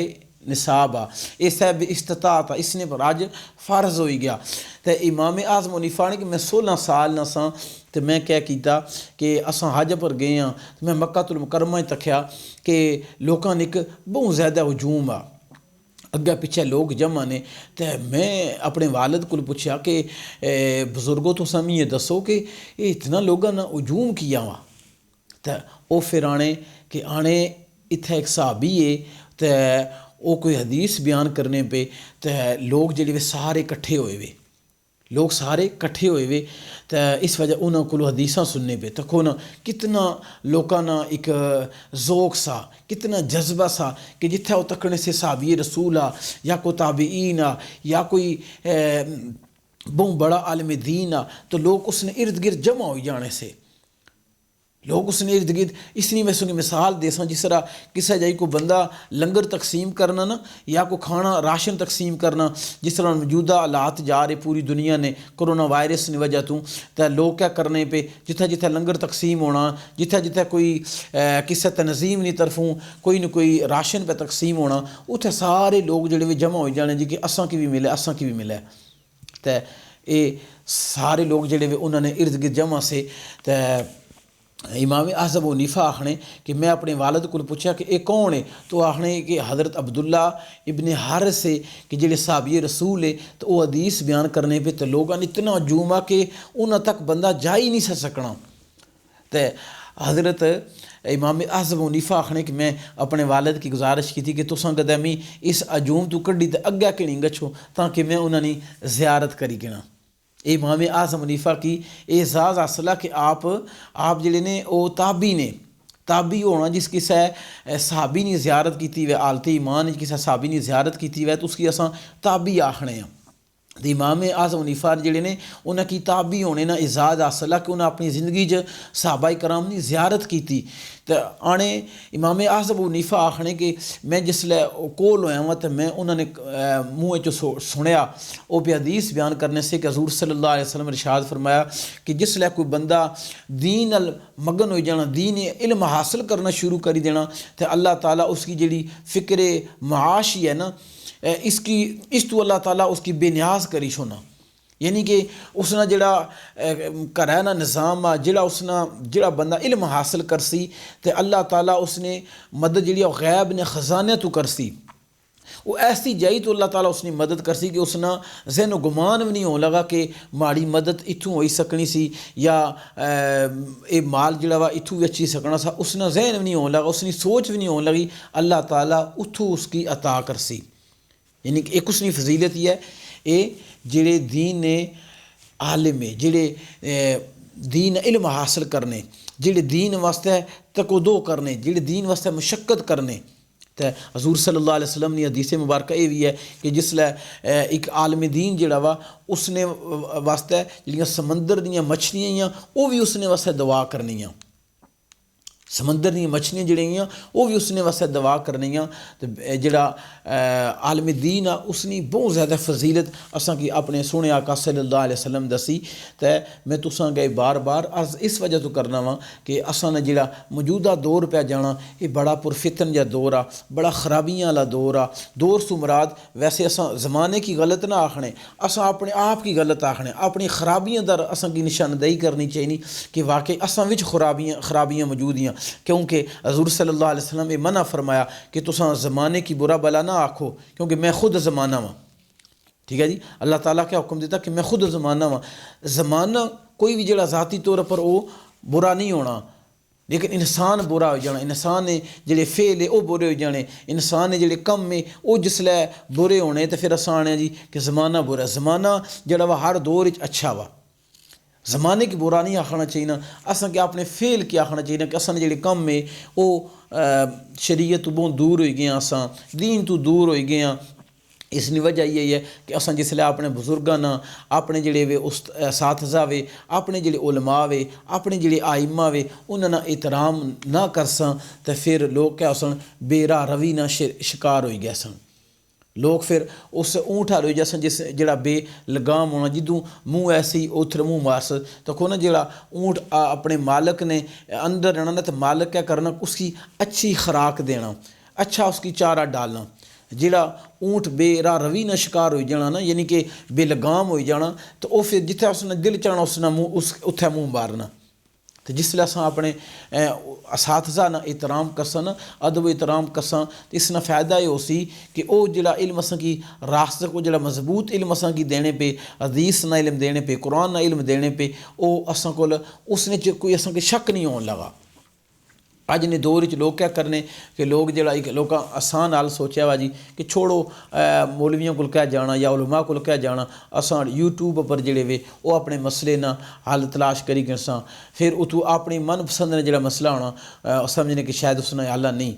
نصاب آ، اے صاحب استطاعت آ، اس نے پر حج فرض ہوئی گیا۔ تو امام اعظم حنیفہ نے کہ میں 16 سال نہ سا تو میں کیا کیتا کہ اساں حج پر گئے ہاں، تو میں مکہ المکرمہ تکیا کہ لوکاں نے ایک بہت زیادہ ہجوم آ، اگے پیچھے لوگ جمع نے، تو میں اپنے والد کو پوچھا کہ بزرگوں تو سمی یہ دسو کہ یہ اتنا لوگاں نا ہجوم کیا وا؟ تو وہ پھر آنے کہ آنے اتھے ایک صحابی ہے تو وہ کوئی حدیث بیان کرنے پہ تو لوگ جڑے سارے کٹھے ہوئے وے، لوگ سارے کٹھے ہوئے وے، تو اس وجہ انہوں کو حدیثاں سننے پہ تکو نا کتنا لوکاں نا ایک ذوق سا، کتنا جذبہ سا کہ جتھے وہ تکنے سے صحابی رسول آ یا کوئی تابعین آ یا کوئی بہت بڑا عالم دین آ، تو لوگ اس نے ارد گرد جمع ہوئی جانے سے، لوگ اس نے ارد گرد اس لیے میں سنگی مثال دے ساں، جس طرح کسے جائی کو بندہ لنگر تقسیم کرنا نا یا کو کھانا راشن تقسیم کرنا، جس طرح موجودہ حالات جا رہے پوری دنیا نے کرونا وائرس نے وجہ تو لوگ کیا کرنے پہ جتھے جتھے لنگر تقسیم ہونا، جتھے جتھے کوئی کسی تنظیم نہیں طرفوں کوئی نہ کوئی راشن پہ تقسیم ہونا، اتھے سارے لوگ جڑے بھی جمع ہو جانے جی کہ اساں کی بھی ملے اساں کی بھی ملے، تو یہ سارے لوگ جڑے بھی انہوں نے ارد گرد جمع سے۔ تو امام اعظم حنیفہ آخنے کہ میں اپنے والد کو پوچھا کہ اے کون ہے، تو آخنے کہ حضرت عبداللہ ابن حارث سے کہ جڑے صحابی رسول ہے، تو وہ حدیث بیان کرنے پہ تو لوگوں نے اتنا ہجوم آ کہ انہوں تک بندہ جا ہی نہیں سکنا۔ تو حضرت امام اعظم حنیفہ آخنے کہ میں اپنے والد کی گزارش کی تھی کہ تساں قدمی اس ہجوم تو کڈی تے اگے کیڑی گچھو تاکہ میں انہوں نے زیارت کری گنا۔ امام اعظم حنیفہ کی اعزاز حاصل کہ آپ جڑے نے وہ تابعی نے، تابعی ہونا جس کسے صحابی نے زیارت کیتی ہوئے حالت ایمان کسے صحابی نے زیارت کیتی ہوئے تو اس کی اساں تابعی آکھنے ہیں۔ تو امام اعظم حنیفہ جڑے نے انہاں کی تابعی ہونے نا اعزاز حاصل کہ انہاں اپنی زندگی صحابہ کرام نے زیارت کیتی۔ تو آنے امام اعظم حنیفہ آخنے کہ میں جس لئے کول ہویا ہوں تو میں انہوں نے منہ جو سنیا وہ بھی حدیث بیان کرنے سے کہ حضور صلی اللہ علیہ وسلم ارشاد فرمایا کہ جس لئے کوئی بندہ دین مگن ہو جانا، دین علم حاصل کرنا شروع کری دینا، تو اللہ تعالیٰ اس کی جڑی فکر معاشی ہے نا اس تو اللہ تعالیٰ اس کی بے نیاز کری چھونا، یعنی کہ اس نے جڑا کرانا نظام آ جڑا بندہ علم حاصل کرسی تو اللہ تعالیٰ اس نے مدد جڑی غیب نے خزانے تو کرسی، وہ ایسی جائی تو اللہ تعالیٰ اس نے مدد کرسی کہ اس نے ذہن و گمان بھی نہیں ہو لگا کہ ماڑی مدد اتھوں ہوئی سکنی سی یا اے مال جڑا وا اتھوں بھی اچھی سکنا سا، اس نے ذہن بھی نہیں ہو لگا، اس نے سوچ بھی نہیں ہو لگی، اللہ تعالیٰ اتھوں اس کی عطا کرسی۔ یعنی کہ ایک اس نے فضیلت یہ ہے اے جڑے دین نے عالم ہے، جڑے دین علم حاصل کرنے، جڑے دین واسطے تکودو کرنے، جڑے دین واسطے مشقت کرنے، تو حضور صلی اللہ علیہ وسلم نے حدیث مبارکہ یہ بھی ہے کہ جسلے ایک عالم دین جڑا وا اس نے واسطے جڑیاں سمندر دیاں مچھلیاں وہ بھی اس نے واسطے دعا کرنیاں، سمندر دیا مچھلیاں جڑیاں وہ بھی اس نے واسطے دعا کرنیاں۔ تو جڑا عالم دین آ اس نے بہت زیادہ فضیلت اساں کی اپنے سونے آقا صلی اللہ علیہ وسلم دسی۔ تو میں تساں گئے بار بار عرض اس وجہ تو کرنا وا کہ اساں نے جڑا موجودہ دور پہ جانا یہ بڑا پرفتن جا دور آ، بڑا خرابیاں والا دور آ۔ دور سو مراد ویسے اساں زمانے کی غلط نہ آکھنے، اساں اپنے آپ کی غلط آکھنے، اپنی خرابیاں در اساں کی نشاندہی کرنی چاہیے کہ واقعی اساں وچ خرابیاں موجود ہیں، کیونکہ حضور صلی اللہ علیہ وسلم نے منع فرمایا کہ تساں زمانے کی برا بلا نہ آکھو کیونکہ میں خود زمانہ ہاں۔ ٹھیک ہے جی، اللہ تعالیٰ کیا حکم دیتا کہ میں خود زمانہ ہاں۔ زمانہ کوئی بھی جڑا ذاتی طور پر وہ برا نہیں ہونا، لیکن انسان برا ہو جانا، انسان نے جڑے فعل ہے وہ برے ہو جانے، انسان نے جڑے کم ہے وہ جسلے برے ہونے تو پھر اساں آنے جی کہ زمانہ برا۔ زمانہ جڑا وا ہر دور وچ اچھا وا، زمانے کی برا نہیں آکھنا چاہیے، اساں کہ اپنے فعل کی آکھنا چاہیے کہ اساں جڑے کم ہے وہ شریعت تو بہت دور ہوئی گئے، اساں دین تو دور ہوئی گئے۔ اس کی وجہ یہ ہے کہ اساں جسلے اپنے بزرگاں نا، اپنے جڑے وے اساتذہ وے، اپنے جڑے علماء وے، اپنے جڑے آئمہ وے انہاں نا احترام نہ کرساں تو پھر لوگ کیا سن بے راہ روی نہ شکار ہوئی گئے سن۔ لوگ پھر اس اونٹ ہار ہوئی جیسا جس جڑا بے لگام ہونا، جدوں منہ ایسی اتھر منہ مارس تو کھونا جڑا اونٹ اپنے مالک نے اندر رہنا تو مالک کیا کرنا اس کی اچھی خوراک دینا، اچھا اس کی چارہ ڈالنا۔ جڑا اونٹ بے راہ روی نہ شکار ہوئی جانا نا، یعنی کہ بے لگام ہوئی جانا، تو وہ پھر جتھے اس نے دل چاہنا اس نے اتھے منہ مارنا۔ تو جس لئے اساں اپنے اساتذہ نا احترام کرساں، ادب و احترام کرساں، تو اس نا فائدہ یہ ہو سی کہ او جڑا علم اساں کی راسخ، جڑا مضبوط علم اساں کی دینے پہ، حدیث نا علم دینے پہ، قرآن نا علم دینے پہ، او اساں کول اس نے کوئی اساں کے شک نہیں ہون لگا۔ اج نے دور وچ لوگ کیا کرنے کہ لوگ جڑا ایک لوکاں آسان حال سوچیا وا جی کہ چھوڑو مولویاں کول کیا جانا یا علماء کول کیا جانا، اساں یوٹیوب پر جڑے وے وہ اپنے مسئلے نا حل تلاش کری گئساں، پھر اتو اپنی من پسند نے جڑا مسئلہ ہونا سمجھنے کہ شاید اس نے حل نہیں،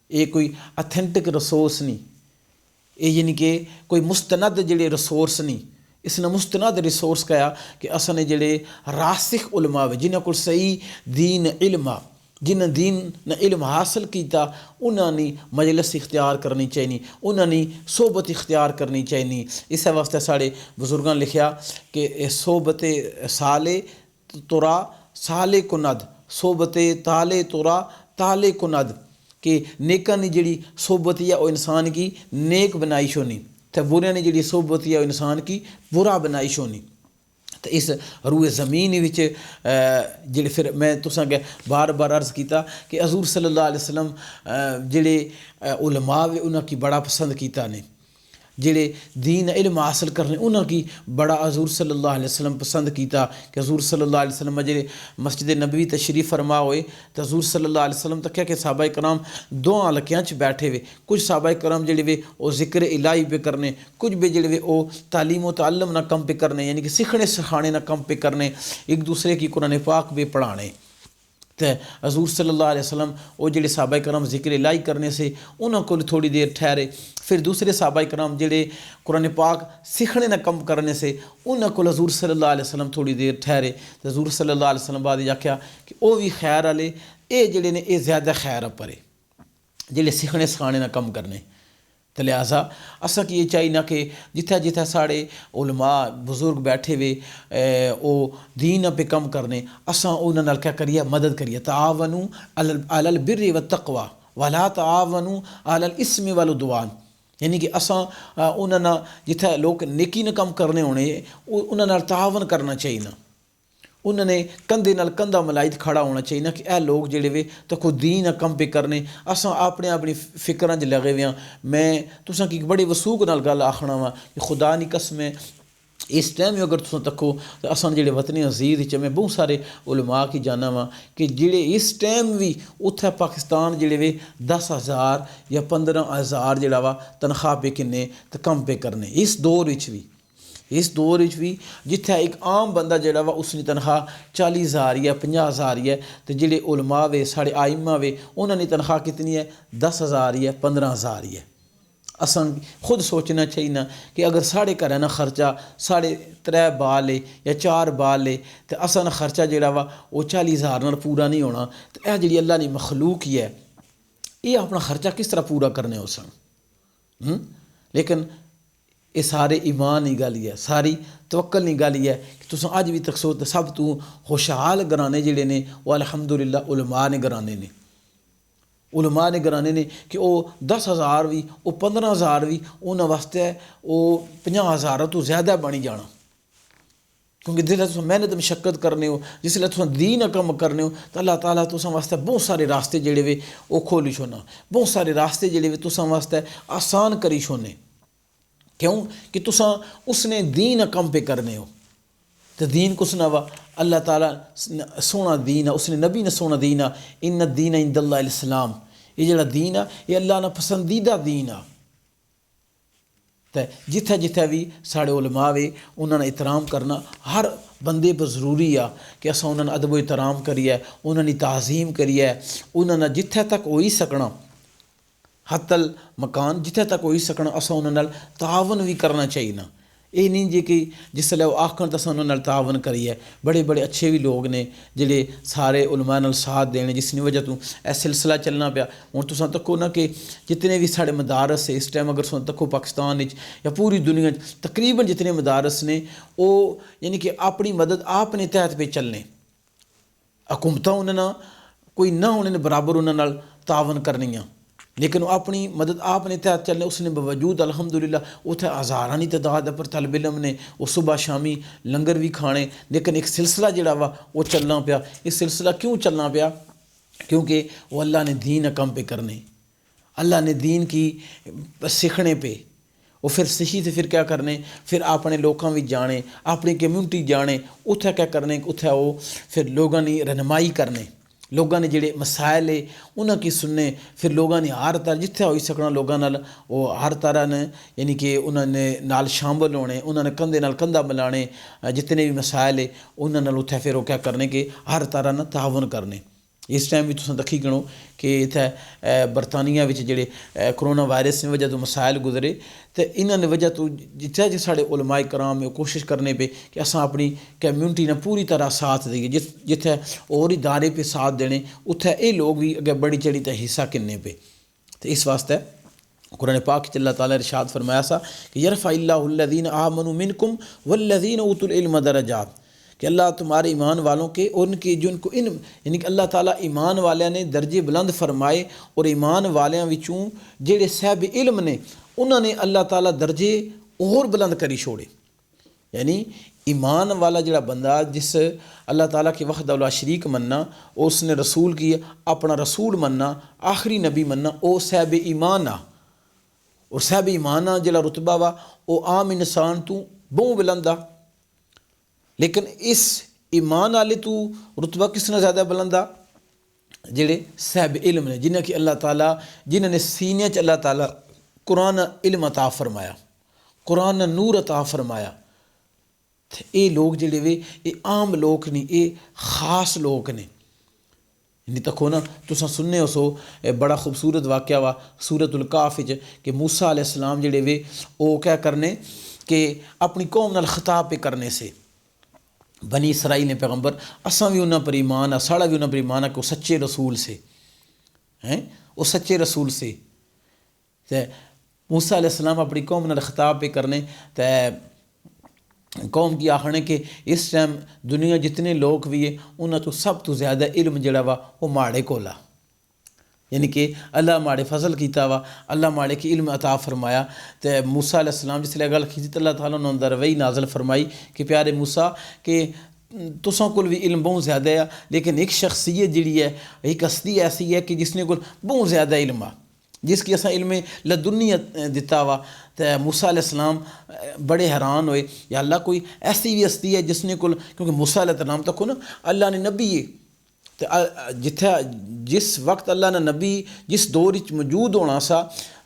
یہ کوئی اتھینٹک ریسورس نہیں، یہ یعنی کہ کوئی مستند جڑے ریسورس نہیں۔ اس نے مستند ریسورس کہا کہ اساں نے جڑے راسخ علماء وے جنہاں کول صحیح دین علم آ، جنہیں دین نہ علم حاصل کیتا انہاں نے مجلس اختیار کرنی چاہیے، انہاں نے صحبت اختیار کرنی چاہیے۔ اس واسطے ساڑے بزرگاں لکھیا کہ صحبت سالے ترا سالے کند، صحبت تالے ترا تالے کند، کہ نیکاں نے جڑی صحبت ہے وہ انسان کی نیک بنائی شونی، تو برے نے جڑی صحبت ہے وہ انسان کی برا بنائی شونی۔ تو اس روئے زمین وچ جڑے پھر میں تساں کہ بار بار عرض کیتا کہ حضور صلی اللہ علیہ وسلم جڑے علماء وے انہاں کی بڑا پسند کیتا نے، جڑے دین علم حاصل کرنے انہاں کی بڑا حضور صلی اللہ علیہ وسلم پسند کیتا کہ حضور صلی اللہ علیہ وسلم جڑے مسجد نبوی تشریف فرما ہوئے تو حضور صلی اللہ علیہ وسلم تک کہ صحابہ کرام دعا لکیاں چ بیٹھے ہوئے، کچھ صحابہ کرام جڑے وے وہ ذکر الہی پہ کرنے، کچھ بھی جڑے وے وہ تعلیم و تعلم نہ کم پہ کرنے، یعنی کہ سیکھنے سکھانے نہ کم پہ کرنے، ایک دوسرے کی قرآن پاک بھی پڑھانے۔ تو حضور صلی اللہ علیہ وسلم وہ جڑے صحابہ کرام ذکر الہی کرنے سے انہوں کو تھوڑی دیر ٹھہرے، پھر دوسرے صحابہ کرام جڑے قرآن پاک سیکھنے نہ کم کرنے سے انہوں کو حضور صلی اللہ علیہ وسلم تھوڑی دیر ٹھہرے۔ تو حضور صلی اللہ علیہ وسلم بعد آکھیا کہ وہ بھی خیر والے، اے جڑے نے اے زیادہ خیر پرے جڑے سیکھنے سکھانے نہ کم کرنے۔ تو لہٰذا اساں کی یہ چاہیے نہ کہ جتھے جتھے ساڑے علماء بزرگ بیٹھے ہوئے او دین پہ کم کرنے، اساں انہاں نال کیا کریے مدد کریے۔ تعاونوا علی البر والتقوی ولا تعاونوا علی الاثم والعدوان، یعنی کہ اساں انہاں نال جتھے لوگ نیکی نہ کم کرنے ہونے انہاں نال تعاون کرنا چاہیے نا، انہوں نے کندھے نال کندھا ملائد کھڑا ہونا چاہیے نا کہ اے لوگ جڑے وے تو خود دین کم پہ کرنے، اساں اپنی فکراں چ لگے ہوئے ہاں۔ میں تساں کی بڑے وسوخ نال گل آکھنا وا کہ خدا دی قسم ہے اس ٹائم اگر تساں تکو تو اساں جڑے وطن عزیز وچ میں بہت سارے علماء کی جانا وا کہ جڑے اس ٹائم بھی اتھے پاکستان جڑے وے 10,000 یا 15,000 جڑا وا تنخواہ پہ کنے تو کم پہ کرنے اس دور وچ بھی، اس دور بھی جتھے ایک عام بندہ جڑا وا اس کی تنخواہ 40,000 ہی ہے 50,000 ہی ہے تو جڑے علماء وے ساڑے آئمہ وے انہوں نے تنخواہ کتنی ہے 10,000 ہی ہے 15,000 ہی ہے اساں خود سوچنا چاہیے نا کہ اگر ساڑے گھر نا خرچہ ساڑے 3 بال ہے یا 4 بال ہے تو اساں نا خرچہ جڑا وا وہ 40,000 نال پورا نہیں ہونا تو اے جڑی اللہ نے مخلوق ہی ہے یہ اپنا خرچہ کس طرح پورا کرنے ہو سن لیکن یہ سارے ایمان ہی گل ہے ساری توکل نہیں گل ہے کہ تساں اج بھی تک سو سب تو خوشحال گھرانے جڑے نے وہ الحمدللہ علماء نے گھرانے نے علماء نے گھرانے نے کہ وہ 10,000 بھی وہ 15,000 بھی انہاں واسطے وہ 50,000 تو زیادہ بنی جانا کیونکہ جس تساں محنت مشقت کرنے ہو جس لئے تساں دین کم کرنے ہو تو اللہ تعالیٰ تساں واسطے بہت سارے راستے جڑے وے وہ کھولی چھوڑنا بہت سارے راستے جڑے وے تساں واسطے آسان کری چھوڑنے کیوں کہ تساں اس نے دین کم پہ کرنے ہو تو دین کس نہ وا اللہ تعالیٰ سونا دین ہے اس نے نبی نے سونا دین ہے ان الدین عند اللہ الاسلام یہ جڑا دین ہے یہ اللہ نے پسندیدہ دین ہے تو جتھے جتھے بھی ساڑے علماء وے انہوں نے احترام کرنا ہر بندے پر ضروری ہے کہ اساں انہوں نے ادب و احترام کریے انہوں نے تعظیم کریے انہوں نے جتھے تک ہوئی سکنا حتی المکان جتھے تک ہوئی سکنا اساں انہوں نے تعاون بھی کرنا چاہیے نا یہ نہیں جی کہ جس لئے وہ آخر تو اساں انہوں نے تعاون کریے بڑے بڑے اچھے بھی لوگ نے جڑے سارے علماء نال ساتھ دینے جس کی وجہ تو اے سلسلہ چلنا پیا ہوں تساں تکو نا کہ جتنے بھی سارے مدارس ہے اس ٹائم اگر تساں تکو پاکستان یا پوری دنیا تقریباً جتنے مدارس نے وہ یعنی کہ اپنی مدد آپ نے تحت پہ چلنے حکومتاں انہوں نے کوئی نہ انہوں نے برابر انہوں نال تعاون کرنیاں لیکن وہ اپنی مدد آپ نے تحت چلنے اس نے باوجود الحمدللہ اتنے ہزاراں تعداد پر طالب علم نے وہ صبح شامی لنگر بھی کھانے لیکن ایک سلسلہ جڑا وا وہ چلنا پیا یہ سلسلہ کیوں چلنا پیا کیونکہ وہ اللہ نے دین کم پہ کرنے اللہ نے دین کی سیکھنے پہ وہ پھر صحیح سے پھر کیا کرنے پھر اپنے لوگوں بھی جانے اپنی کمیونٹی جانے اتھے کیا کرنے اتھے وہ پھر لوگوں نے رہنمائی کرنے لوگوں نے جڑے مسائل ہے انہاں کی سننے پھر لوگوں نے ہر طرح جتھے ہوئی سکنا لوگوں نال وہ ہر طرح نے یعنی کہ انہوں نے نال شامل ہونے انہوں نے کندھے نال کندھا ملانے جتنے بھی مسائل ہے انہوں نے اتھے پھر وہ کیا کرنے کہ ہر طرح نہ تعاون کرنے اس ٹائم بھی تساں دکھی گنو کہ اتنے برطانیہ وچ جڑے کرونا وائرس نے وجہ تو مسائل گزرے تو انہوں نے وجہ تو جتنے جی سارے علماء کرام میں کوشش کرنے پہ کہ اساں اپنی کمیونٹی نے پوری طرح ساتھ دئیے جتھے اور ادارے پہ ساتھ دینے اتھے یہ لوگ بھی اگے بڑی چڑھی تے حصہ کنے پہ تو اس واسطے قرآن پاک چ اللہ تعالیٰ ارشاد فرمایا سا کہ یرفع اللہ الذین آمنوا منکم والذین اوتوا العلم درجات کہ اللہ تمہارے ایمان والوں کے اور ان کے جن کو علم یعنی کہ اللہ تعالیٰ ایمان والیاں نے درجے بلند فرمائے اور ایمان والیاں وچوں جڑے صاحب علم نے انہوں نے اللہ تعالیٰ درجے اور بلند کری چھوڑے یعنی ایمان والا جڑا بندہ جس اللہ تعالیٰ کی وحدہ لا شریک مننا اس نے رسول کی اپنا رسول مننا آخری نبی مننا او صاحب ایمان آ اور صاحب ایمان آ جڑا رتبہ وا او عام انسان تو بہت بلند آ لیکن اس ایمان والے تو رتبہ کس نے زیادہ بلندا جڑے صاحب علم نے جنہیں کہ اللہ تعالیٰ جنہوں نے سینے چ اللہ تعالیٰ قرآن علم عطا فرمایا قرآن نور عطا فرمایا اے لوگ جڑے وے اے عام لوگ نہیں اے خاص لوگ نے نہیں تکو نا تساں سننے ہو سو بڑا خوبصورت واقعہ وا سورۃ الکہف وچ کہ موسیٰ علیہ السلام جڑے وے او کیا کرنے کہ اپنی قوم نال خطاب پہ کرنے سے بنی اسرائیل نے پیغمبر اساں بھی انہاں پر ایمان ہے ساڑا بھی انہاں پر ایمان ہے کہ وہ سچے رسول سے ہیں وہ سچے رسول سے تے موسیٰ علیہ السلام اپنی قوم نال خطاب پہ کرنے تے قوم کی آخنے کہ اس ٹائم دنیا جتنے لوگ بھی ہیں انہاں تو سب تو زیادہ علم جڑا وا وہ ماڑے کولا یعنی کہ اللہ ماڑے فضل کیتا وا اللہ ماڑے کی علم عطا فرمایا تے موسیٰ علیہ السلام جس لئے گل کی تو اللہ تعالیٰ نے اندر وحی نازل فرمائی کہ پیارے موسیٰ کہ تساں کول بھی علم بہت زیادہ ہے لیکن ایک شخصیت جڑی ہے ایک ہستی ایسی ہے کہ جس نے کول بہت زیادہ علم ہے جس کی اساں علم لدنی دیتا وا تو موسیٰ علیہ السلام بڑے حیران ہوئے یا اللہ کوئی ایسی بھی ہستی ہے جس نے کول کیونکہ موسیٰ علیہ السلام تک نا اللہ نے نبی ہے تو جتھے جس وقت اللہ نے نبی جس دور موجود ہونا سا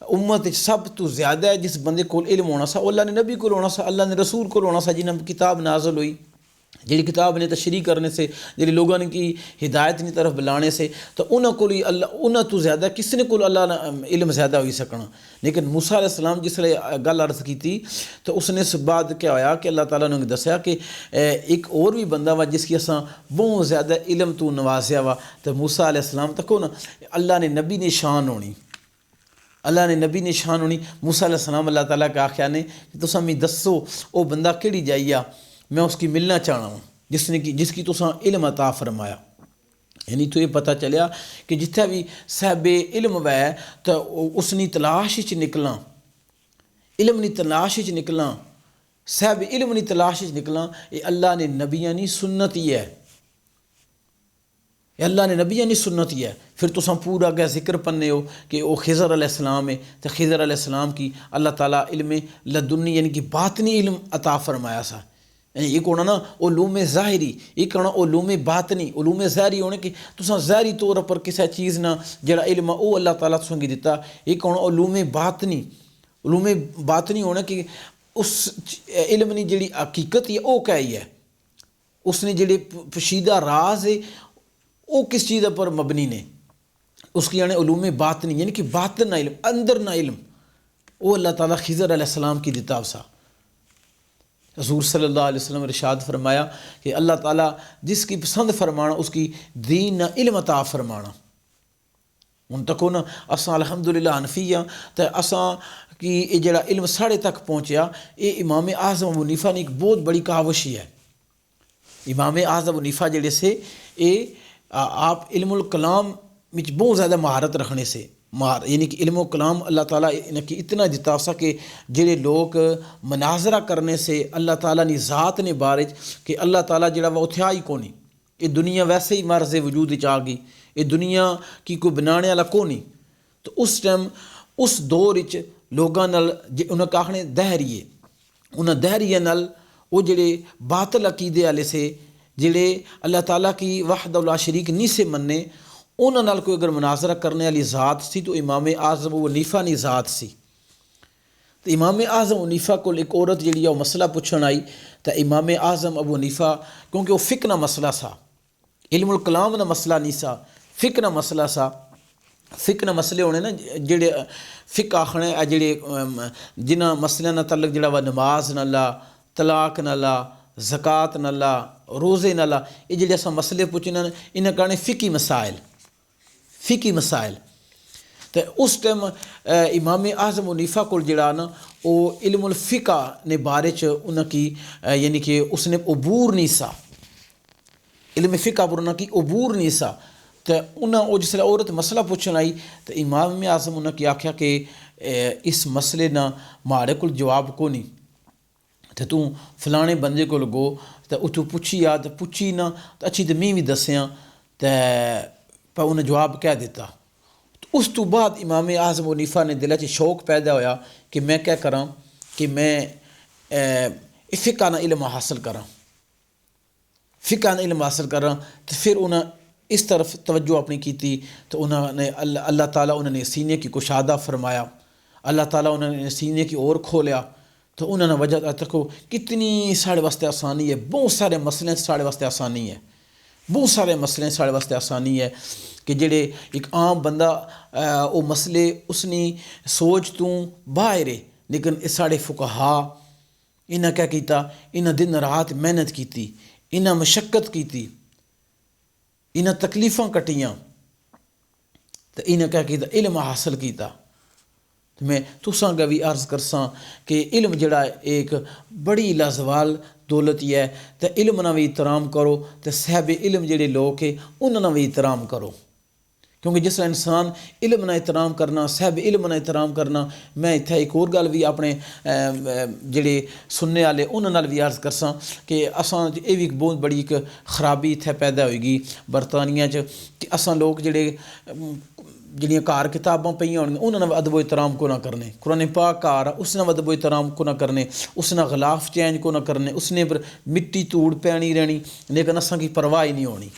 امت سب تو زیادہ ہے جس بندے کو علم ہونا سا، اللہ نے نبی کو ہونا سا، اللہ نے رسول کو ہونا سا، جنہاں کتاب نازل ہوئی، جی کتاب نے تشریح کرنے سے، جی لوگوں نے کی ہدایت کی طرف بلانے سے، تو انہوں کو اللہ انہوں تو زیادہ کس نے کو اللہ نے علم زیادہ ہوئی سکنا۔ لیکن موسیٰ علیہ السلام جس لئے گل عرض کی تھی تو اس نے اس بعد کیا ہویا کہ اللہ تعالیٰ نے دسیا کہ ایک اور بھی بندہ وا جس کی اساں بہت زیادہ علم تو نوازیا وا، تو موسیٰ علیہ السلام تک نا اللہ نے نبی نے شان ہونی، اللہ نے نبی نے شان ہونی۔ موسیٰ علیہ السلام اللہ تعالیٰ کا آخیا نے کہ تساں میں دسو او بندہ کیڑی جائیا، میں اس کی ملنا چاہنا ہوں جس کی تساں علم عطا فرمایا۔ یعنی تو یہ پتہ چلیا کہ جتھا بھی صاحب علم ہے تو اس نے تلاش وچ نکلنا، علم نی تلاش وچ نکلنا، صاحب علم نی تلاش وچ نکلنا، یہ اللہ نے نبیاں نی سنت ہی ہے، یہ اللہ نے نبیاں نی سنت ہی ہے۔ پھر تساں پورا گیا ذکر پنے ہو کہ وہ خضر علیہ السلام ہے، تو خضر علیہ السلام کی اللہ تعالیٰ علم لدنی یعنی کہ باطنی علم عطا فرمایا سا۔ یعنی یہ کونا نا علوم ظاہری، یہ کونا علوم باطنی، علوم ظاہری ہونے کہ تساں ظاہری طور پر کسی چیز نہ جڑا علم او اللہ تعالیٰ تساں کی دیتا، یہ کونا علوم باطنی، علوم باطنی ہونا کہ اس علم نے جڑی حقیقت ہے او کیا ہی ہے، اس نے جڑے پوشیدہ راز ہے او کس چیز پر مبنی نے، اس کی یعنی علوم باطنی یعنی کہ باطن نہ علم، اندر نہ علم، او اللہ تعالیٰ خضر علیہ السلام کی دیتا سا۔ حضور صلی اللہ علیہ وسلم ارشاد فرمایا کہ اللہ تعالیٰ جس کی پسند فرمانا اس کی دین نہ علم عطا فرمانا۔ ان تک نا اساں الحمدللہ حنفیہ تو اساں کی یہ جڑا علم ساڑھے تک پہنچیا، یہ امام اعظم ابو حنیفہ نے ایک بہت بڑی کاوشی ہے۔ امام اعظم ابو حنیفہ جڑے سے یہ آپ علم الکلام میں بہت زیادہ مہارت رکھنے سے یعنی کہ علم و کلام اللہ تعالیٰ نے کہ اتنا جتا سا کہ جڑے لوگ مناظرہ کرنے سے اللہ تعالیٰ نے ذات نے بارے کہ اللہ تعالیٰ جڑا وہ اتھیا ہی کونی، یہ دنیا ویسے ہی مرض وجود آ گئی، یہ دنیا کی کوئی بنانے والا کونی۔ تو اس ٹائم اس دور لوگاں نال انہاں کہنے دہریے، انہاں دہریے نال وہ جڑے باطل عقیدے والے سے جڑے اللہ تعالیٰ کی وحدہ لا شریک نہیں سے مننے، انہاں نال کوئی اگر مناظرہ کرنے والی ذات سی تو امام اعظم ابو حنیفہ نی ذات سی۔ تو امام اعظم ابو حنیفہ کو ایک عورت جڑی ہے وہ مسئلہ پوچھن آئی، تو امام اعظم ابو حنیفہ کیونکہ وہ فقہ نہ مسئلہ سا، علم الکلام نہ مسئلہ نہیں سا، فقہ نہ مسئلہ سا۔ فقہ نہ مسئلے ہونے نا جڑے فقہ آخنے جڑے جنہ مسئلہ نہ تعلق جڑا وہ نماز نہ لا، طلاق نہ لا، زکوٰۃ نہ لا، روزے نہ لا، یہ جڑے اساں مسئلے پوچھنا انہیں کہنے فقہی مسائل، فقہی مسائل۔ تو اس ٹائم امام اعظم حنیفہ کو جڑا نا وہ علم الفقہ نے بارے انہاں کی یعنی کہ اس نے عبور نہیں سا، علم فقہ پر انہاں کی عبور نہیں سا۔ تو انہاں وہ جس عورت مسئلہ پوچھن آئی تو امام اعظم انہاں کی آکھیا کہ اس مسئلے نہ ماڑے کول جواب کو نہیں، تو فلانے بندے کو گو تو اتو پوچھی آ تو پوچھی نہ تو اچھی تو میں بھی دسیاں تو پر انہیں جواب کہہ دیتا۔ تو اس تو بعد امام اعظم حنیفہ نے دل چ شوق پیدا ہویا کہ میں کیا کراں کہ میں فقہ نہ علم حاصل کراں، فقہ نہ علم حاصل کراں۔ تو پھر انہیں اس طرف توجہ اپنی کیتی تو انہوں نے اللہ تعالیٰ انہوں نے سینے کی کشادہ فرمایا، اللہ تعالیٰ انہوں نے سینے کی اور کھولیا۔ تو انہوں نے وجہ تک کتنی ساڑھے واسطے آسانی ہے، بہت سارے مسئلے ساڑھے واسطے آسانی ہے، بہت سارے مسئلے ساڑھے واسطے آسانی ہے کہ جڑے ایک عام بندہ وہ مسئلے اس نے سوچ تو باہر ہے، لیکن اس ساڑھے فقہا انہاں کیا کیتا، انہاں دن رات محنت کیتی، انہاں مشقت کیتی، انہاں تکلیفاں کٹیاں، تو انہاں کیا کیتا علم حاصل کیتا۔ تو میں تساں کا بھی عرض کرساں کہ علم جڑا ایک بڑی لازوال دولت ہی ہے، تو علم نہ بھی احترام کرو، تو صاحب علم جڑے لوگ ہیں انہاں نہ بھی احترام کرو، کیونکہ جس انسان علم نہ احترام کرنا، صاحب علم نہ احترام کرنا۔ میں اتھا ایک اور گل بھی اپنے جڑے سننے والے انہاں نال بھی عرض کرساں کہ اساں یہ بھی بہت بڑی ایک خرابی اتھا پیدا ہوئے گی برطانیہ کہ اساں لوگ جڑے جڑیاں کار کتاباں پہ انہوں نے ادب و احترام کو نہ کرنے، قرآن پاک کار اس نے ادب و احترام کو نہ کرنے، اس نے غلاف چینج کو نہ کرنے، اس نے پر مٹی توڑ پینی رہنی، لیکن اساں کی پرواہ ہی نہیں ہونی،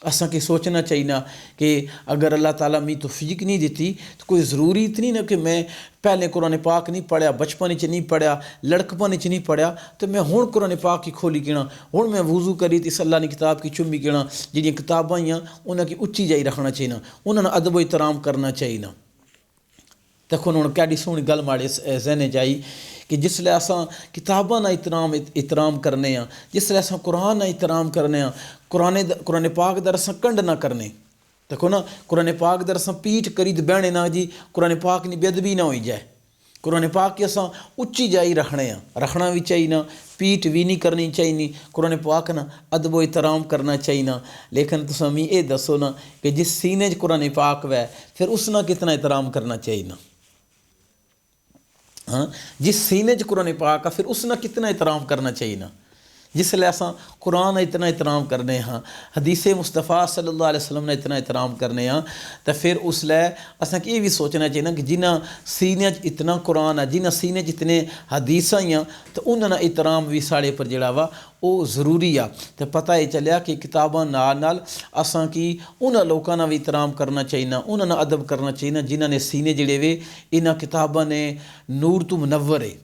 اساں کے سوچنا چاہیے کہ اگر اللہ تعالیٰ می توفیق نہیں دیتی تو کوئی ضروری اتنی نہ کہ میں پہلے قرآن پاک نہیں پڑھیا، بچپن چ نہیں پڑھیا، لڑکپن چ نہیں پڑھیا تو میں ہوں قرآن پاک کی کھولی گنا، ہوں میں وضو کری تو اس اللہ کی کتاب کی چمی گنا، جہاں کتاباں ہیں انہاں کی اچھی جائی رکھنا چاہیے، انہوں نے ادب و احترام کرنا چاہیے۔ دیکھو ہوں کیڈی سونی گل ماڑے ذہن چائی کہ جسلے اساں کتاباں دا احترام کرنے ہاں، جسلے اساں قرآن دا احترام کرنے ہاں، قرآن پاک در اساں کنڈ نہ کرنے، دیکھو نا قرآن پاک در اساں پیٹھ کری تو بہنے نہ جی قرآن پاک نی بے ادبی نہ ہوئی جائے، قرآن پاک کی اساں اچھی جائی رکھنے ہاں، رکھنا بھی چاہیے نا، پیٹھ بھی نہیں کرنی چاہیے، قرآن پاک نا ادب و احترام کرنا چاہیے نا۔ لیکن تساں می یہ دسو نا کہ جس سینے قرآن پاک وے پھر اس نا کتنا احترام کرنا چاہیے نا، ہاں جس سینے قرآن پاک ہے پھر اس نا کتنا احترام کرنا چاہیے نا۔ جس لئے اساں قرآن اتنا احترام کرنے ہاں، حدیث مصطفیٰ صلی اللہ علیہ وسلم نے اتنا احترام کرنے ہاں، تو پھر اس لئے اساں یہ بھی سوچنا چاہیے نا کہ جنہ سینے اتنا قرآن ہے، جنہ سینے اتنے حدیثاں ہیں تو انہاں احترام بھی ساڑے پر جڑا وا وہ ضروری ہے۔ تو پتہ یہ چلیا کہ کتاباں نال اساں کی انہاں لوکاں نا بھی احترام کرنا چاہیے، انہاں نا ادب کرنا چاہیے جنہاں نے سینے جڑے وے انہاں کتاباں نے نور تو منور ہے،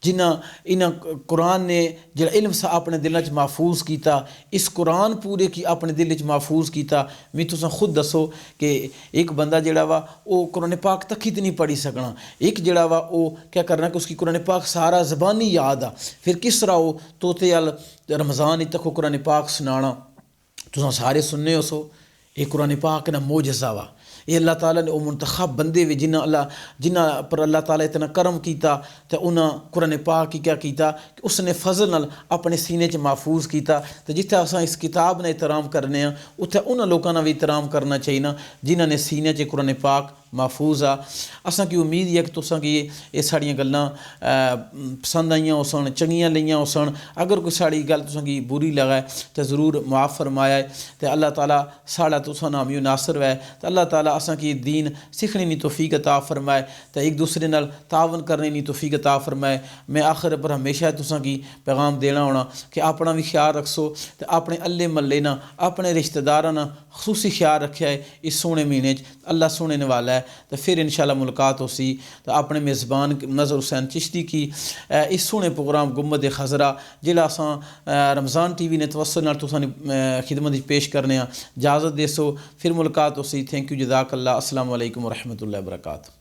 انہاں قرآن نے جڑا علم سا اپنے دل وچ محفوظ کیتا، اس قرآن پورے کی اپنے دل وچ محفوظ کیتا۔ میں تساں خود دسو کہ ایک بندہ جڑا وا وہ قرآن پاک تک ہی تے نہیں پڑھی سکنا، ایک جڑا وا وہ کیا کرنا کہ اس کی قرآن پاک سارا زبانی یاد آ، پھر کس طرح وہ توتے ال رمضان تک قرآن پاک سنانا، تساں سارے سننے ہو سو، یہ قرآن پاک نا معجزہ وا، یہ اللہ تعالیٰ نے وہ منتخب بندے بھی جنہ پر اللہ تعالیٰ اتنا کرم کیتا تو انہاں قرآن پاک کی کیا کیتا کہ اس نے فضل نال اپنے سینے چ محفوظ کیتا۔ تو جتھے اساں اس کتاب نے احترام کرنے ہاں اتھے انہاں لوکاں نا بھی احترام کرنا چاہیے جنہاں نے سینے چ قرآن پاک محفوظ آ۔ اساں کی امید ہے کہ تساں کی یہ ساڑیاں گلاں پسند آئیاں ہو سن، چنگیاں لئیاں ہو سن، اگر کوئی ساڑی گل تساں کی بری لگا ہے تو ضرور معاف فرمایا ہے، تو اللہ تعالیٰ ساڑا تساں نامیو ناصر ہے، تو اللہ تعالیٰ اساں کی دین سیکھنے نی توفیق عطا فرمائے، تو ایک دوسرے نال تعاون کرنے نی توفیق عطا فرمائے۔ میں آخر پر ہمیشہ تساں کی پیغام دینا ہونا کہ اپنا بھی خیال رکھسو، تو اپنے اللہ محلے نا اپنے رشتہ داراں نا خصوصی خیال رکھیا ہے اس سونے مہینے اللہ سونے نے والا ہے۔ تو پھر انشاءاللہ ملاقات ہو سی، تو اپنے میزبان نظر حسین چشتی کی اس سونے پروگرام گنبد خضرا جڑا اساں رمضان ٹی وی نے توسل نال تساں خدمت پیش کرنے ہاں، اجازت دے سو، پھر ملاقات ہو سی۔ تھینک یو، جزاک اللہ، السلام علیکم ورحمۃ اللہ وبرکاتہ۔